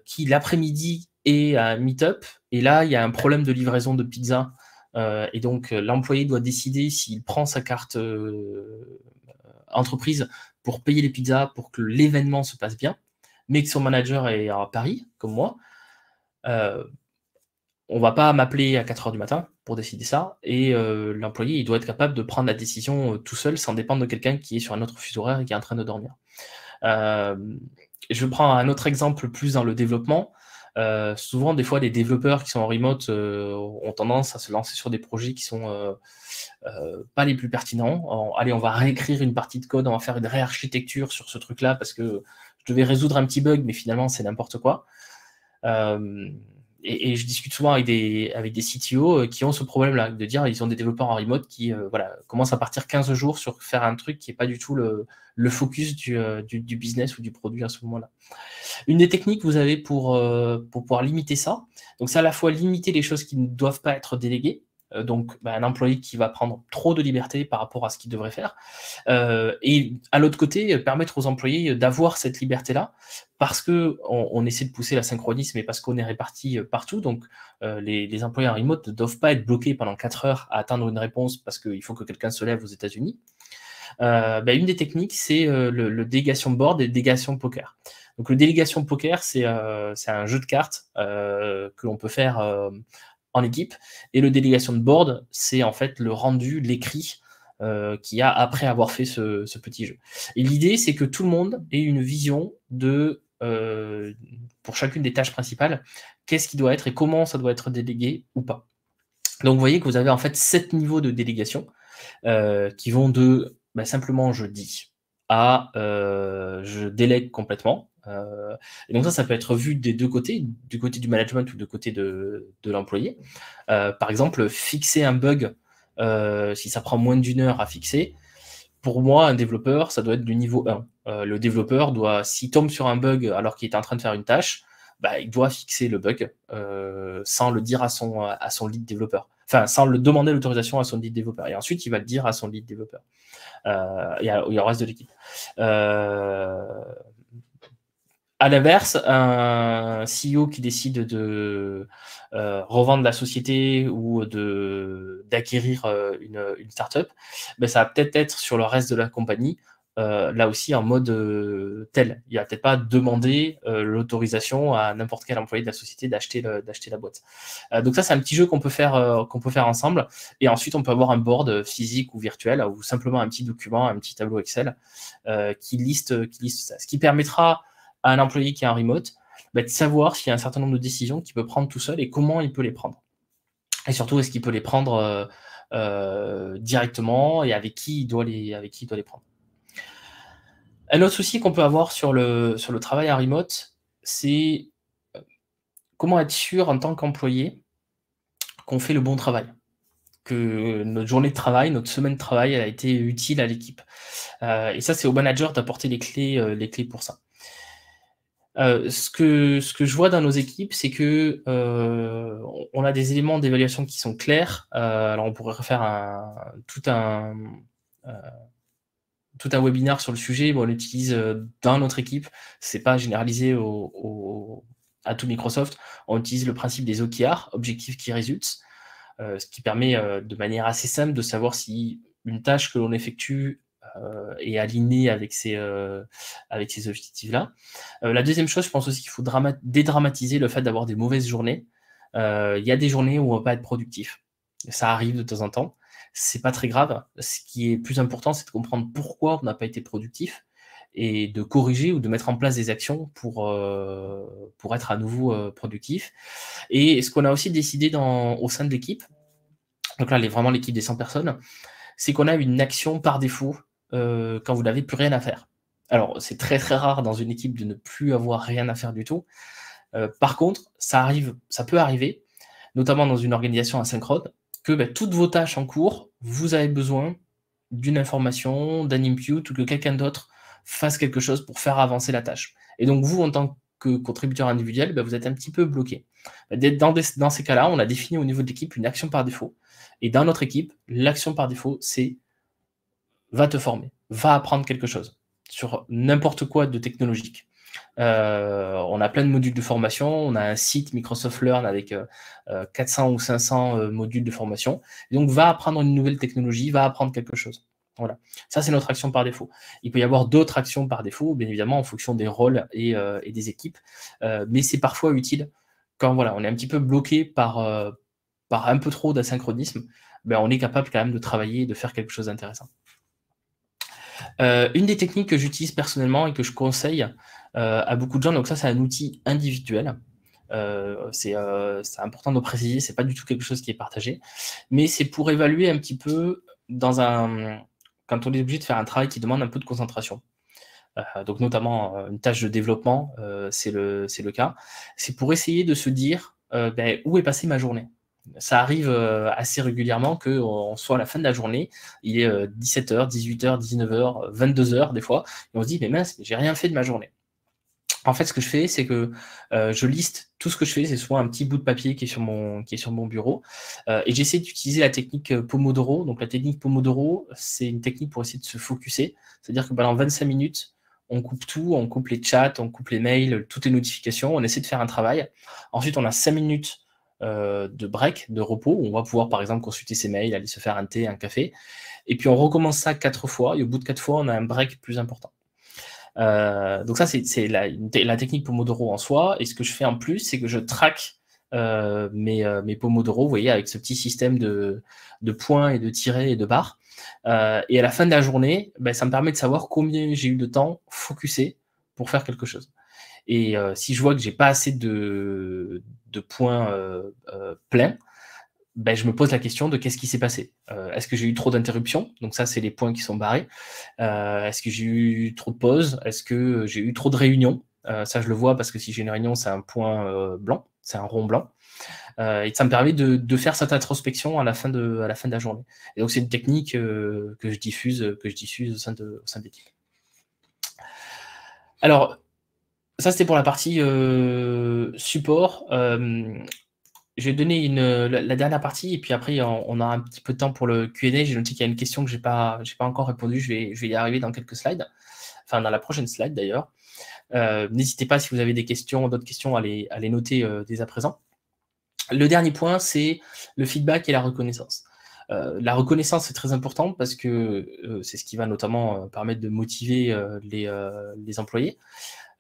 qui l'après-midi est à un meet-up, et là, il y a un problème de livraison de pizza, et donc l'employé doit décider s'il prend sa carte entreprise pour payer les pizzas, pour que l'événement se passe bien, mais que son manager est à Paris, comme moi, on va pas m'appeler à 4h du matin pour décider ça, et l'employé, il doit être capable de prendre la décision tout seul, sans dépendre de quelqu'un qui est sur un autre fuseau horaire et qui est en train de dormir. Je prends un autre exemple plus dans le développement. Souvent, des fois, les développeurs qui sont en remote ont tendance à se lancer sur des projets qui sont pas les plus pertinents. Allez, on va réécrire une partie de code, on va faire une réarchitecture sur ce truc-là parce que je devais résoudre un petit bug, mais finalement, c'est n'importe quoi. Et je discute souvent avec des CTO qui ont ce problème-là, de dire ils ont des développeurs en remote qui commencent à partir 15 jours sur faire un truc qui n'est pas du tout le focus du business ou du produit à ce moment-là. Une des techniques que vous avez pour pouvoir limiter ça, donc c'est à la fois limiter les choses qui ne doivent pas être déléguées, donc un employé qui va prendre trop de liberté par rapport à ce qu'il devrait faire, et à l'autre côté, permettre aux employés d'avoir cette liberté-là, parce qu'on essaie de pousser l'asynchronisme et parce qu'on est répartis partout, donc les employés en remote ne doivent pas être bloqués pendant 4 heures à attendre une réponse parce qu'il faut que quelqu'un se lève aux États-Unis. Une des techniques, c'est le délégation board et le délégation poker. Donc le délégation poker, c'est un jeu de cartes que l'on peut faire en équipe, et le délégation de board, c'est en fait le rendu, l'écrit qu'il y a après avoir fait ce petit jeu. Et l'idée, c'est que tout le monde ait une vision pour chacune des tâches principales, qu'est-ce qui doit être et comment ça doit être délégué ou pas. Donc vous voyez que vous avez en fait 7 niveaux de délégation qui vont de simplement je dis à je délègue complètement. Et donc ça peut être vu des deux côtés, du côté du management ou du côté de l'employé. Par exemple, fixer un bug, si ça prend moins d'1 heure à fixer, pour moi, un développeur, ça doit être du niveau 1. Le développeur doit, s'il tombe sur un bug alors qu'il est en train de faire une tâche, il doit fixer le bug sans le dire à son lead développeur. Enfin, sans le demander l'autorisation à son lead développeur. Et ensuite, il va le dire à son lead développeur et au reste de l'équipe. À l'inverse, un CEO qui décide de revendre la société ou d'acquérir une startup, ça va peut-être être sur le reste de la compagnie, là aussi en mode tel. Il ne va peut-être pas demander l'autorisation à n'importe quel employé de la société d'acheter la boîte. Donc ça, c'est un petit jeu qu'on peut faire ensemble. Et ensuite, on peut avoir un board physique ou virtuel ou simplement un petit document, un petit tableau Excel qui liste ça. Ce qui permettra à un employé qui est en remote de savoir s'il y a un certain nombre de décisions qu'il peut prendre tout seul et comment il peut les prendre. Et surtout, est-ce qu'il peut les prendre directement et avec qui il doit les prendre. Un autre souci qu'on peut avoir sur le travail en remote, c'est comment être sûr en tant qu'employé qu'on fait le bon travail, que notre journée de travail, notre semaine de travail, elle a été utile à l'équipe. Et ça, c'est au manager d'apporter les clés pour ça. Ce que je vois dans nos équipes, c'est que on a des éléments d'évaluation qui sont clairs. Alors on pourrait refaire tout un webinaire sur le sujet. Bon, on l'utilise dans notre équipe. C'est pas généralisé à tout Microsoft. On utilise le principe des OKR, Objective Key Results, ce qui permet de manière assez simple de savoir si une tâche que l'on effectue est alignée avec ces objectifs-là. La deuxième chose, je pense aussi qu'il faut dédramatiser le fait d'avoir des mauvaises journées. Il y a des journées où on va pas être productif. Ça arrive de temps en temps. C'est pas très grave. Ce qui est plus important, c'est de comprendre pourquoi on n'a pas été productif et de corriger ou de mettre en place des actions pour être à nouveau productif. Et ce qu'on a aussi décidé au sein de l'équipe, donc là, vraiment l'équipe des 100 personnes, c'est qu'on a une action par défaut quand vous n'avez plus rien à faire. Alors, c'est très très rare dans une équipe de ne plus avoir rien à faire du tout. Par contre, ça peut arriver, notamment dans une organisation asynchrone, que toutes vos tâches en cours, vous avez besoin d'une information, d'un input, ou que quelqu'un d'autre fasse quelque chose pour faire avancer la tâche. Et donc vous, en tant que contributeur individuel, vous êtes un petit peu bloqué. Dans ces cas-là, on a défini au niveau de l'équipe une action par défaut. Et dans notre équipe, l'action par défaut, c'est va te former, va apprendre quelque chose sur n'importe quoi de technologique. On a plein de modules de formation, on a un site Microsoft Learn avec 400 ou 500 modules de formation. Et donc, va apprendre une nouvelle technologie, va apprendre quelque chose. Voilà. Ça, c'est notre action par défaut. Il peut y avoir d'autres actions par défaut, bien évidemment, en fonction des rôles et des équipes. Mais c'est parfois utile quand on est un petit peu bloqué par un peu trop d'asynchronisme. On est capable quand même de travailler et de faire quelque chose d'intéressant. Une des techniques que j'utilise personnellement et que je conseille à beaucoup de gens, donc ça c'est un outil individuel, c'est important de le préciser, c'est pas du tout quelque chose qui est partagé, mais c'est pour évaluer un petit peu quand on est obligé de faire un travail qui demande un peu de concentration. Donc notamment une tâche de développement, c'est le cas, c'est pour essayer de se dire où est passée ma journée. Ça arrive assez régulièrement qu'on soit à la fin de la journée, il est 17h, 18h, 19h, 22h des fois, et on se dit mais mince, j'ai rien fait de ma journée. En fait, ce que je fais, c'est que je liste tout ce que je fais, c'est soit un petit bout de papier qui est sur mon bureau, et j'essaie d'utiliser la technique Pomodoro. Donc la technique Pomodoro, c'est une technique pour essayer de se focuser, c'est-à-dire que pendant 25 minutes, on coupe tout, on coupe les chats, on coupe les mails, toutes les notifications, on essaie de faire un travail. Ensuite, on a 5 minutes de break, de repos, où on va pouvoir par exemple consulter ses mails, aller se faire un thé, un café, et puis on recommence ça 4 fois, et au bout de 4 fois, on a un break plus important. Donc ça, c'est la technique Pomodoro en soi, et ce que je fais en plus, c'est que je traque mes Pomodoro, vous voyez, avec ce petit système de points et de tirets et de barres, et à la fin de la journée, ça me permet de savoir combien j'ai eu de temps focusé pour faire quelque chose. Et si je vois que j'ai pas assez de points pleins, je me pose la question de qu'est-ce qui s'est passé. Est-ce que j'ai eu trop d'interruptions? Donc ça, c'est les points qui sont barrés. Est-ce que j'ai eu trop de pauses? Est-ce que j'ai eu trop de réunions? Ça, je le vois parce que si j'ai une réunion, c'est un point blanc, c'est un rond blanc. Et ça me permet de faire cette introspection à la fin de la journée. Et donc c'est une technique que je diffuse au sein de l'équipe. Alors, ça, c'était pour la partie support. Je vais donner la dernière partie, et puis après, on aura un petit peu de temps pour le Q&A. J'ai noté qu'il y a une question que je n'ai pas encore répondu. Je vais y arriver dans quelques slides. Enfin, dans la prochaine slide, d'ailleurs. N'hésitez pas, si vous avez des questions, d'autres questions, à les noter dès à présent. Le dernier point, c'est le feedback et la reconnaissance. La reconnaissance, c'est très important parce que c'est ce qui va notamment permettre de motiver les employés.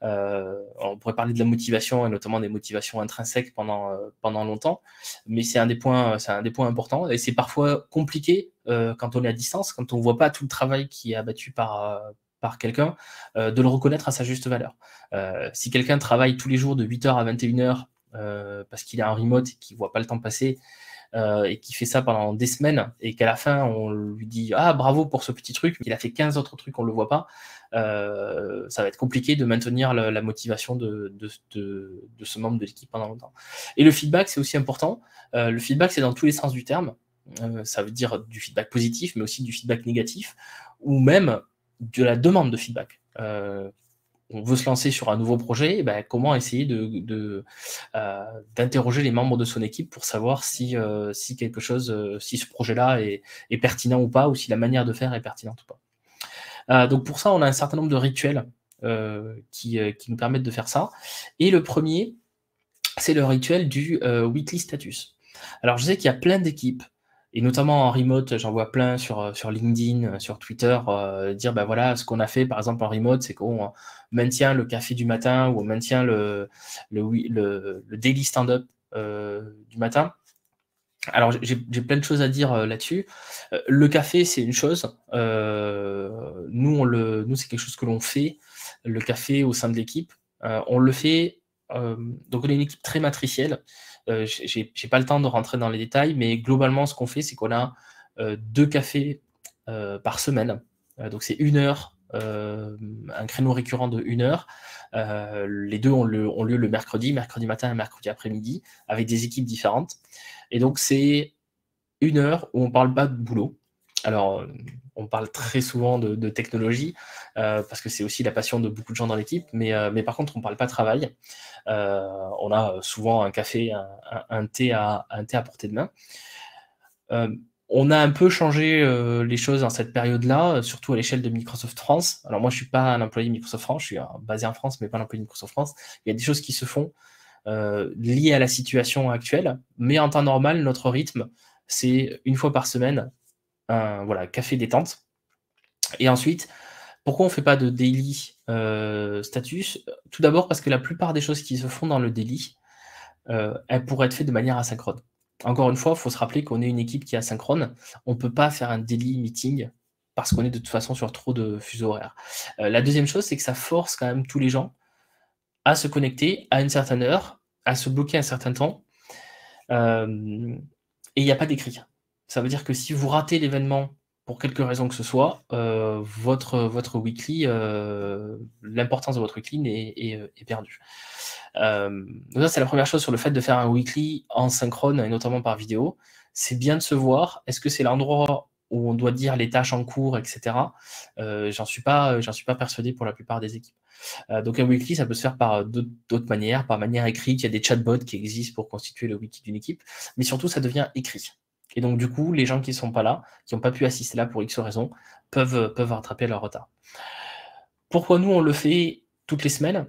On pourrait parler de la motivation et notamment des motivations intrinsèques pendant longtemps, mais c'est un des points importants, et c'est parfois compliqué quand on est à distance, quand on ne voit pas tout le travail qui est abattu par par quelqu'un, de le reconnaître à sa juste valeur. Si quelqu'un travaille tous les jours de 8h à 21h parce qu'il est en remote et qu'il ne voit pas le temps passer, et qui fait ça pendant des semaines, et qu'à la fin, on lui dit « Ah, bravo pour ce petit truc », mais qu'il a fait 15 autres trucs, on ne le voit pas, ça va être compliqué de maintenir la motivation de ce membre de l'équipe pendant longtemps. Et le feedback, c'est aussi important. Le feedback, c'est dans tous les sens du terme. Ça veut dire du feedback positif, mais aussi du feedback négatif, ou même de la demande de feedback. On veut se lancer sur un nouveau projet, ben, comment essayer d'interroger les membres de son équipe pour savoir si quelque chose, si ce projet-là est pertinent ou pas, ou si la manière de faire est pertinente ou pas. Donc pour ça, on a un certain nombre de rituels qui nous permettent de faire ça. Et le premier, c'est le rituel du weekly status. Alors je sais qu'il y a plein d'équipes, et notamment en remote, j'en vois plein sur LinkedIn, sur Twitter, dire ben voilà, ce qu'on a fait par exemple en remote, c'est qu'on maintient le café du matin, ou on maintient le daily stand-up du matin. Alors j'ai plein de choses à dire là-dessus. Le café, c'est une chose. Nous, c'est quelque chose que l'on fait, le café au sein de l'équipe. On le fait, donc on est une équipe très matricielle. J'ai pas le temps de rentrer dans les détails, mais globalement, ce qu'on fait, c'est qu'on a 2 cafés par semaine. Donc c'est 1 heure, un créneau récurrent de 1 heure. Les deux ont lieu le mercredi matin et mercredi après-midi, avec des équipes différentes. Et donc c'est 1 heure où on parle pas de boulot. Alors, on parle très souvent de technologie, parce que c'est aussi la passion de beaucoup de gens dans l'équipe, mais par contre, on parle pas travail. On a souvent un café, un thé à portée de main. On a un peu changé les choses dans cette période-là, surtout à l'échelle de Microsoft France. Alors moi, je suis pas un employé Microsoft France, je suis basé en France, mais pas un employé Microsoft France. Il y a des choses qui se font liées à la situation actuelle, mais en temps normal, notre rythme, c'est 1 fois par semaine, voilà, café détente. Et ensuite, pourquoi on ne fait pas de daily status? Tout d'abord parce que la plupart des choses qui se font dans le daily, elles pourraient être faites de manière asynchrone. Encore une fois, il faut se rappeler qu'on est une équipe qui est asynchrone. On ne peut pas faire un daily meeting parce qu'on est de toute façon sur trop de fuseaux horaires. La deuxième chose, c'est que ça force quand même tous les gens à se connecter à une certaine heure, à se bloquer un certain temps, et il n'y a pas d'écrit. Ça veut dire que si vous ratez l'événement pour quelque raison que ce soit, votre weekly, l'importance de votre weekly est perdue. Donc ça, c'est la première chose sur le fait de faire un weekly en synchrone, et notamment par vidéo. C'est bien de se voir. Est-ce que c'est l'endroit où on doit dire les tâches en cours, etc. J'en suis pas persuadé pour la plupart des équipes. Donc un weekly, ça peut se faire par d'autres manières, par manière écrite. Il y a des chatbots qui existent pour constituer le wiki d'une équipe, mais surtout, ça devient écrit. Et donc, du coup, les gens qui ne sont pas là, qui n'ont pas pu assister là pour X raisons, peuvent rattraper leur retard. Pourquoi nous, on le fait toutes les semaines?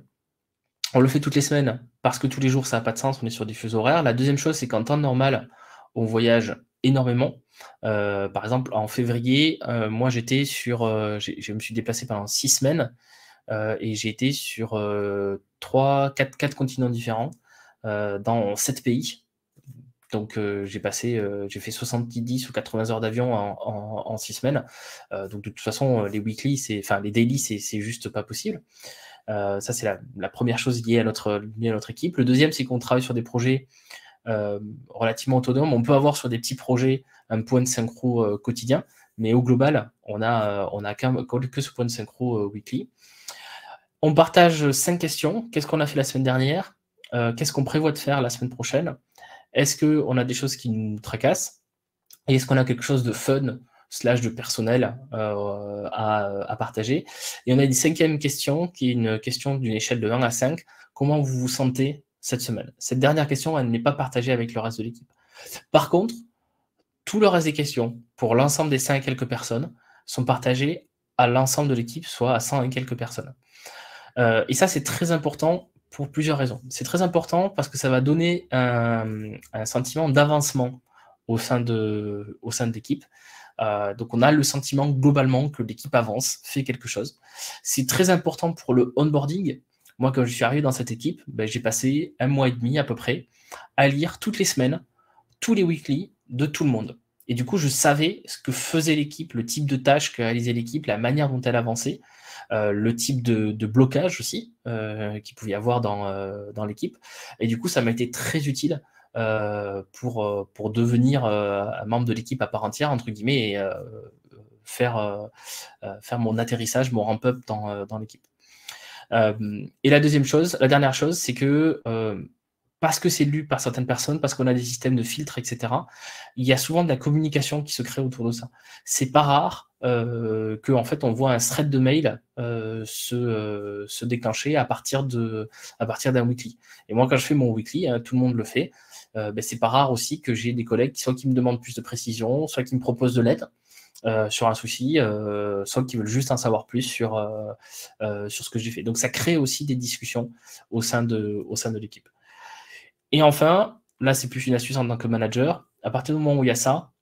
On le fait toutes les semaines parce que tous les jours, ça n'a pas de sens, on est sur des fuseaux horaires. La deuxième chose, c'est qu'en temps normal, on voyage énormément. Par exemple, en février, moi, je me suis déplacé pendant 6 semaines, et j'ai été sur 4 continents différents, dans 7 pays. Donc j'ai fait 70 ou 80 heures d'avion en 6 semaines. Donc de toute façon, les daily, c'est juste pas possible. Ça, c'est la première chose liée à notre équipe. Le deuxième, c'est qu'on travaille sur des projets relativement autonomes. On peut avoir sur des petits projets un point de synchro quotidien, mais au global, on a que ce point de synchro weekly. On partage 5 questions. Qu'est-ce qu'on a fait la semaine dernière? Qu'est-ce qu'on prévoit de faire la semaine prochaine? Est-ce qu'on a des choses qui nous tracassent? Et est-ce qu'on a quelque chose de fun / de personnel à partager? Et on a une 5e question, qui est une question d'une échelle de 1 à 5. Comment vous vous sentez cette semaine? Cette dernière question, elle n'est pas partagée avec le reste de l'équipe. Par contre, tout le reste des questions, pour l'ensemble des 100 et quelques personnes, sont partagées à l'ensemble de l'équipe, soit à 100 et quelques personnes. Et ça, c'est très important pour plusieurs raisons. C'est très important parce que ça va donner un sentiment d'avancement au sein de l'équipe. Donc on a le sentiment globalement que l'équipe avance, fait quelque chose. C'est très important pour le onboarding. Moi, quand je suis arrivé dans cette équipe, j'ai passé 1 mois et demi à peu près à lire toutes les semaines, tous les weekly de tout le monde. Et du coup, je savais ce que faisait l'équipe, le type de tâches que réalisait l'équipe, la manière dont elle avançait, le type de blocage aussi qu'il pouvait y avoir dans l'équipe. Et du coup, ça m'a été très utile pour devenir un membre de l'équipe à part entière, entre guillemets, et faire mon atterrissage, mon ramp-up dans l'équipe. Et la dernière chose, c'est que parce que c'est lu par certaines personnes, parce qu'on a des systèmes de filtres, etc., il y a souvent de la communication qui se crée autour de ça. C'est pas rare que en fait on voit un thread de mail se déclencher à partir d'un weekly. Et moi, quand je fais mon weekly, tout le monde le fait. C'est pas rare aussi que j'ai des collègues soit qui me demandent plus de précision, soit qui me proposent de l'aide sur un souci, soit qui veulent juste en savoir plus sur ce que j'ai fait. Donc ça crée aussi des discussions au sein de l'équipe. Et enfin, là c'est plus une astuce en tant que manager, à partir du moment où il y a ça,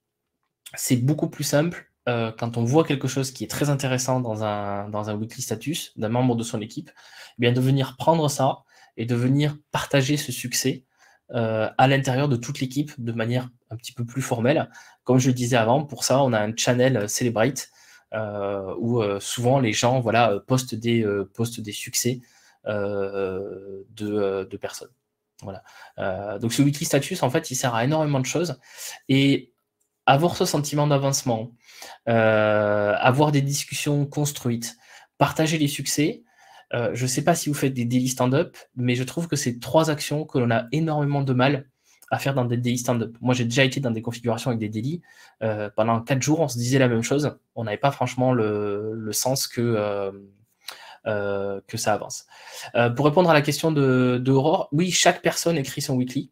c'est beaucoup plus simple quand on voit quelque chose qui est très intéressant dans un weekly status d'un membre de son équipe, eh bien de venir prendre ça et de venir partager ce succès à l'intérieur de toute l'équipe de manière un petit peu plus formelle. Comme je le disais avant, pour ça, on a un channel Celebrate où souvent les gens postent des succès de personnes. Voilà. Donc ce weekly status, en fait, il sert à énormément de choses. Et avoir ce sentiment d'avancement, avoir des discussions construites, partager les succès. Je ne sais pas si vous faites des daily stand-up, mais je trouve que c'est 3 actions que l'on a énormément de mal à faire dans des daily stand-up. Moi, j'ai déjà été dans des configurations avec des daily. Pendant 4 jours, on se disait la même chose. On n'avait pas franchement le sens que ça avance. Pour répondre à la question de Aurore, oui, chaque personne écrit son weekly.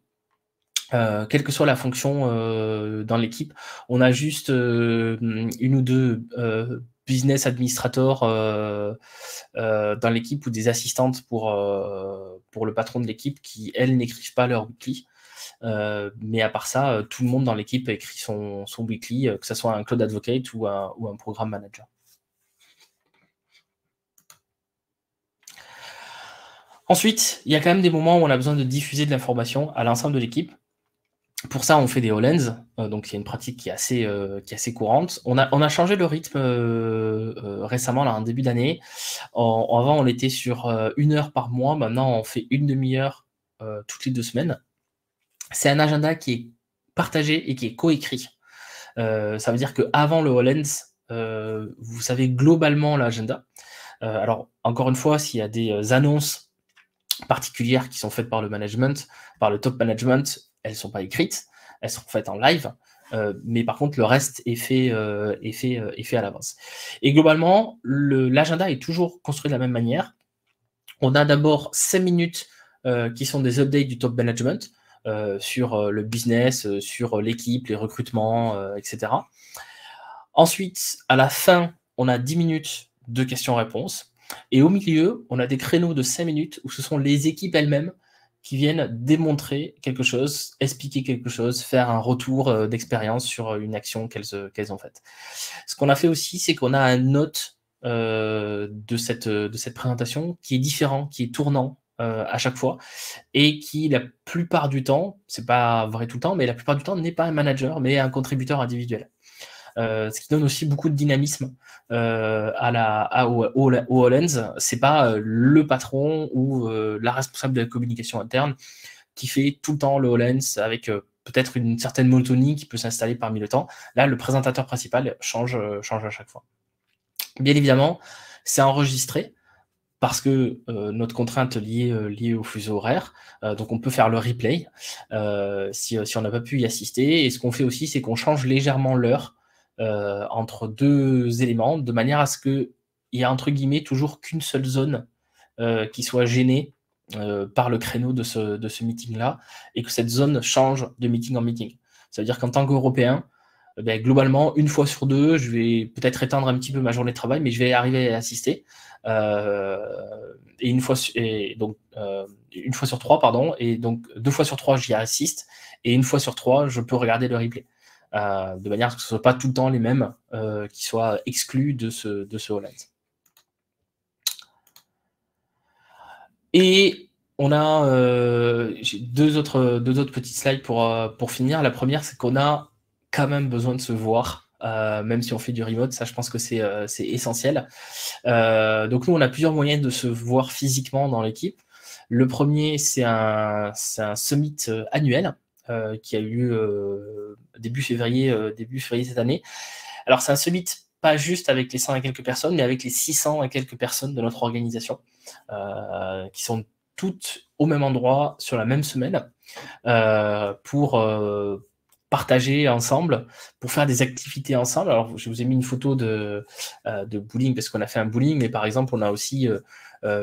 Quelle que soit la fonction dans l'équipe, on a juste une ou deux business administrators dans l'équipe ou des assistantes pour le patron de l'équipe qui, elles, n'écrivent pas leur weekly. Mais à part ça, tout le monde dans l'équipe écrit son weekly, que ce soit un Cloud Advocate ou un programme manager. Ensuite, il y a quand même des moments où on a besoin de diffuser de l'information à l'ensemble de l'équipe. Pour ça, on fait des Hollands, donc c'est une pratique qui est assez courante. On a changé le rythme récemment, là, en début d'année. Avant, on était sur 1 heure par mois. Maintenant, on fait 1 demi-heure toutes les 2 semaines. C'est un agenda qui est partagé et qui est coécrit. Ça veut dire qu'avant le Hollands, vous savez globalement l'agenda. Alors, encore une fois, s'il y a des annonces particulières qui sont faites par le management, par le top management, elles ne sont pas écrites, elles sont faites en live, mais par contre, le reste est fait à l'avance. Et globalement, l'agenda est toujours construit de la même manière. On a d'abord 5 minutes qui sont des updates du top management sur le business, sur l'équipe, les recrutements, etc. Ensuite, à la fin, on a 10 minutes de questions-réponses. Et au milieu, on a des créneaux de 5 minutes où ce sont les équipes elles-mêmes qui viennent démontrer quelque chose, expliquer quelque chose, faire un retour d'expérience sur une action qu'elles ont faite. Ce qu'on a fait aussi, c'est qu'on a un note de cette présentation qui est différent, qui est tournant à chaque fois, et qui, la plupart du temps, c'est pas vrai tout le temps, mais la plupart du temps n'est pas un manager, mais un contributeur individuel. Ce qui donne aussi beaucoup de dynamisme au Hollands. C'est pas le patron ou la responsable de la communication interne qui fait tout le temps le Hollands avec peut-être une certaine monotonie qui peut s'installer parmi le temps. Là, le présentateur principal change à chaque fois. Bien évidemment, c'est enregistré parce que notre contrainte liée au fuseau horaire, donc on peut faire le replay si on n'a pas pu y assister. Et ce qu'on fait aussi, c'est qu'on change légèrement l'heure entre 2 éléments, de manière à ce qu'il y ait entre guillemets toujours qu'une seule zone qui soit gênée par le créneau de ce meeting-là, et que cette zone change de meeting en meeting. Ça veut dire qu'en tant qu'Européen, globalement, 1 fois sur 2, je vais peut-être étendre un petit peu ma journée de travail, mais je vais arriver à assister. Et 1 fois sur 3, pardon, et donc 2 fois sur 3, j'y assiste, et 1 fois sur 3, je peux regarder le replay. De manière à ce que ce ne soit pas tout le temps les mêmes qui soient exclus de ce Hollands. Et on a j'ai deux autres petites slides pour finir. La première, c'est qu'on a quand même besoin de se voir. Même si on fait du remote, ça je pense que c'est essentiel. Donc nous on a plusieurs moyens de se voir physiquement dans l'équipe. Le premier c'est un summit annuel qui a eu lieu début février cette année. Alors c'est un summit pas juste avec les 100 et quelques personnes, mais avec les 600 et quelques personnes de notre organisation qui sont toutes au même endroit sur la même semaine pour partager ensemble, pour faire des activités ensemble. Alors, je vous ai mis une photo de bowling, parce qu'on a fait un bowling, mais par exemple, on a aussi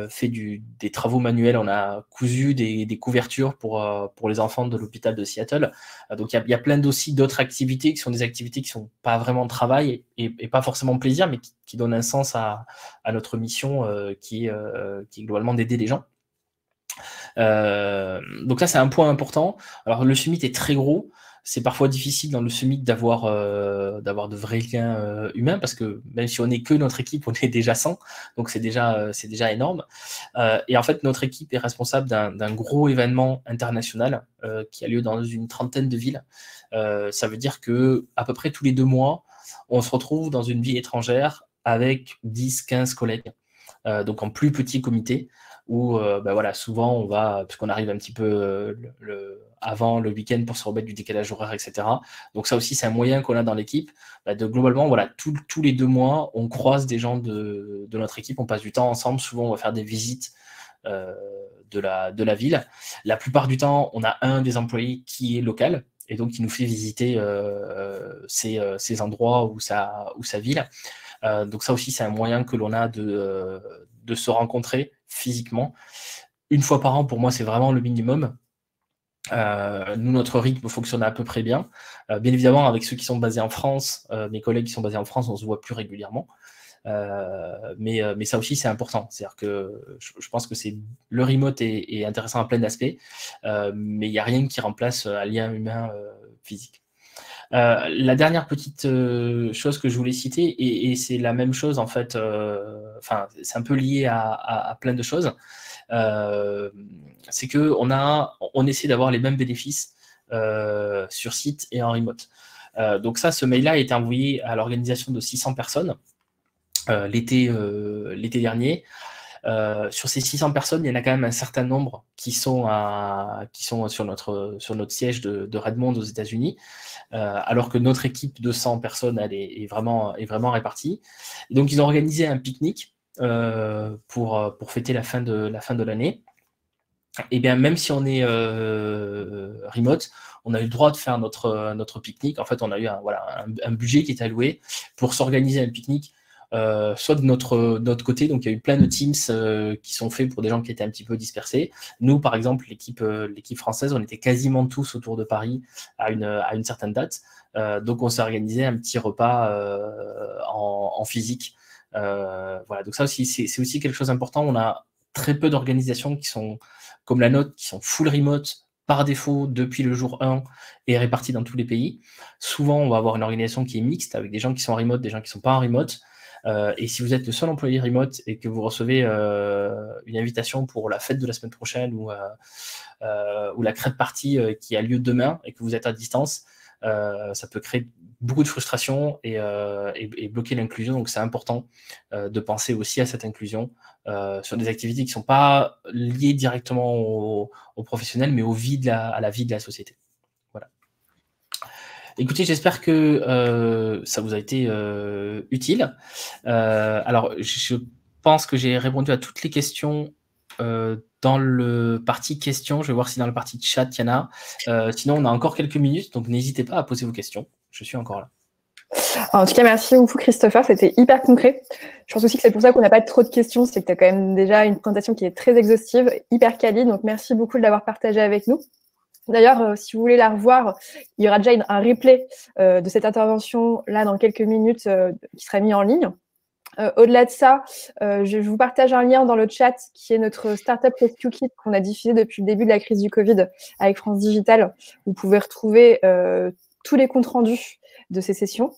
fait des travaux manuels. On a cousu des couvertures pour les enfants de l'hôpital de Seattle. Donc, il y a plein aussi d'autres activités qui sont des activités qui sont pas vraiment travail et pas forcément plaisir, mais qui donnent un sens à notre mission qui est globalement d'aider les gens. Donc ça, c'est un point important. Alors, le summit est très gros. C'est parfois difficile dans le summit d'avoir de vrais liens humains, parce que même si on n'est que notre équipe, on est déjà 100, donc c'est déjà énorme. Et en fait, notre équipe est responsable d'un gros événement international qui a lieu dans une trentaine de villes. Ça veut dire que à peu près tous les 2 mois, on se retrouve dans une ville étrangère avec 10-15 collègues, donc en plus petit comité, où voilà, souvent on va, puisqu'on arrive un petit peu avant le week-end pour se remettre du décalage horaire, etc. Donc ça aussi, c'est un moyen qu'on a dans l'équipe, de globalement, voilà, tous les 2 mois, on croise des gens de notre équipe, on passe du temps ensemble, souvent on va faire des visites de la ville. La plupart du temps, on a un des employés qui est local, et donc qui nous fait visiter ces endroits ou sa ville. Donc ça aussi, c'est un moyen que l'on a de se rencontrer physiquement. Une fois par an, pour moi, c'est vraiment le minimum. Nous, notre rythme fonctionne à peu près bien. Bien évidemment, avec ceux qui sont basés en France, mes collègues qui sont basés en France, on se voit plus régulièrement. Mais ça aussi, c'est important. C'est-à-dire que je pense que le remote est intéressant à plein d'aspects, mais il n'y a rien qui remplace un lien humain physique. La dernière petite chose que je voulais citer, et c'est la même chose en fait, c'est un peu lié à plein de choses, c'est que on essaie d'avoir les mêmes bénéfices sur site et en remote. Donc ce mail-là a été envoyé à l'organisation de 600 personnes l'été dernier. Sur ces 600 personnes, il y en a quand même un certain nombre qui sont sur notre siège de Redmond aux États-Unis, alors que notre équipe de 100 personnes, elle est vraiment répartie. Et donc, ils ont organisé un pique-nique pour fêter la fin de l'année. Et bien, même si on est remote, on a eu le droit de faire notre pique-nique. En fait, on a eu un budget qui est alloué pour s'organiser un pique-nique, soit de notre côté. Donc, il y a eu plein de Teams qui sont faits pour des gens qui étaient un petit peu dispersés. Nous, par exemple, l'équipe française, on était quasiment tous autour de Paris à une certaine date. Donc, on s'est organisé un petit repas en physique. Voilà. Donc, ça aussi, c'est aussi quelque chose d'important. On a très peu d'organisations qui sont comme la nôtre, qui sont full remote par défaut depuis le jour 1 et réparties dans tous les pays. Souvent, on va avoir une organisation qui est mixte avec des gens qui sont en remote, des gens qui ne sont pas en remote. Et si vous êtes le seul employé remote et que vous recevez une invitation pour la fête de la semaine prochaine ou la crêpe party qui a lieu demain et que vous êtes à distance, ça peut créer beaucoup de frustration et bloquer l'inclusion. Donc c'est important de penser aussi à cette inclusion sur des activités qui ne sont pas liées directement aux professionnels, mais à la vie de la société. Voilà. Écoutez, j'espère que ça vous a été utile. Alors, je pense que j'ai répondu à toutes les questions dans le partie questions. Je vais voir si dans le partie chat, il y en a. Sinon, on a encore quelques minutes, donc n'hésitez pas à poser vos questions. Je suis encore là. En tout cas, merci beaucoup, Christopher. C'était hyper concret. Je pense aussi que c'est pour ça qu'on n'a pas trop de questions. C'est que tu as quand même déjà une présentation qui est très exhaustive, hyper quali. Donc, merci beaucoup de l'avoir partagé avec nous. D'ailleurs, si vous voulez la revoir, il y aura déjà un replay de cette intervention là dans quelques minutes qui sera mis en ligne. Au-delà de ça, je vous partage un lien dans le chat qui est notre Startup Rescue Kit qu'on a diffusé depuis le début de la crise du Covid avec France Digital. Vous pouvez retrouver tous les comptes rendus de ces sessions.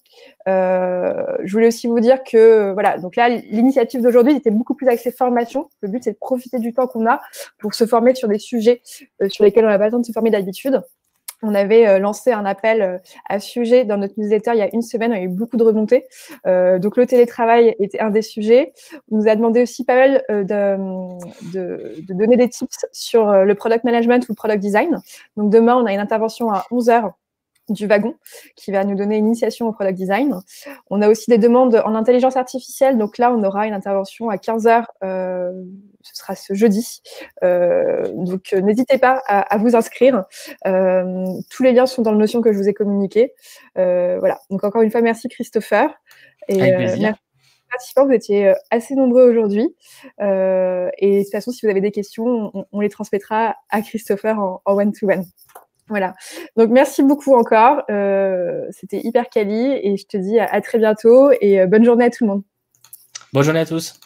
Je voulais aussi vous dire que, voilà, donc là, l'initiative d'aujourd'hui était beaucoup plus axée formation. Le but, c'est de profiter du temps qu'on a pour se former sur des sujets sur lesquels on n'a pas le temps de se former d'habitude. On avait lancé un appel à ce sujet dans notre newsletter il y a une semaine. Il y a eu beaucoup de remontées. Donc, le télétravail était un des sujets. On nous a demandé aussi pas mal de donner des tips sur le product management ou le product design. Donc, demain, on a une intervention à 11h du wagon qui va nous donner une initiation au product design. On a aussi des demandes en intelligence artificielle. Donc là, on aura une intervention à 15h. Ce sera ce jeudi. Donc, n'hésitez pas à vous inscrire. Tous les liens sont dans le Notion que je vous ai communiqué. Voilà. Donc, encore une fois, merci Christopher. Et Avec plaisir. merci aux participants. Vous étiez assez nombreux aujourd'hui. Et de toute façon, si vous avez des questions, on les transmettra à Christopher en one-to-one. Voilà. Donc, merci beaucoup encore. C'était hyper quali et je te dis à très bientôt et bonne journée à tout le monde. Bonne journée à tous.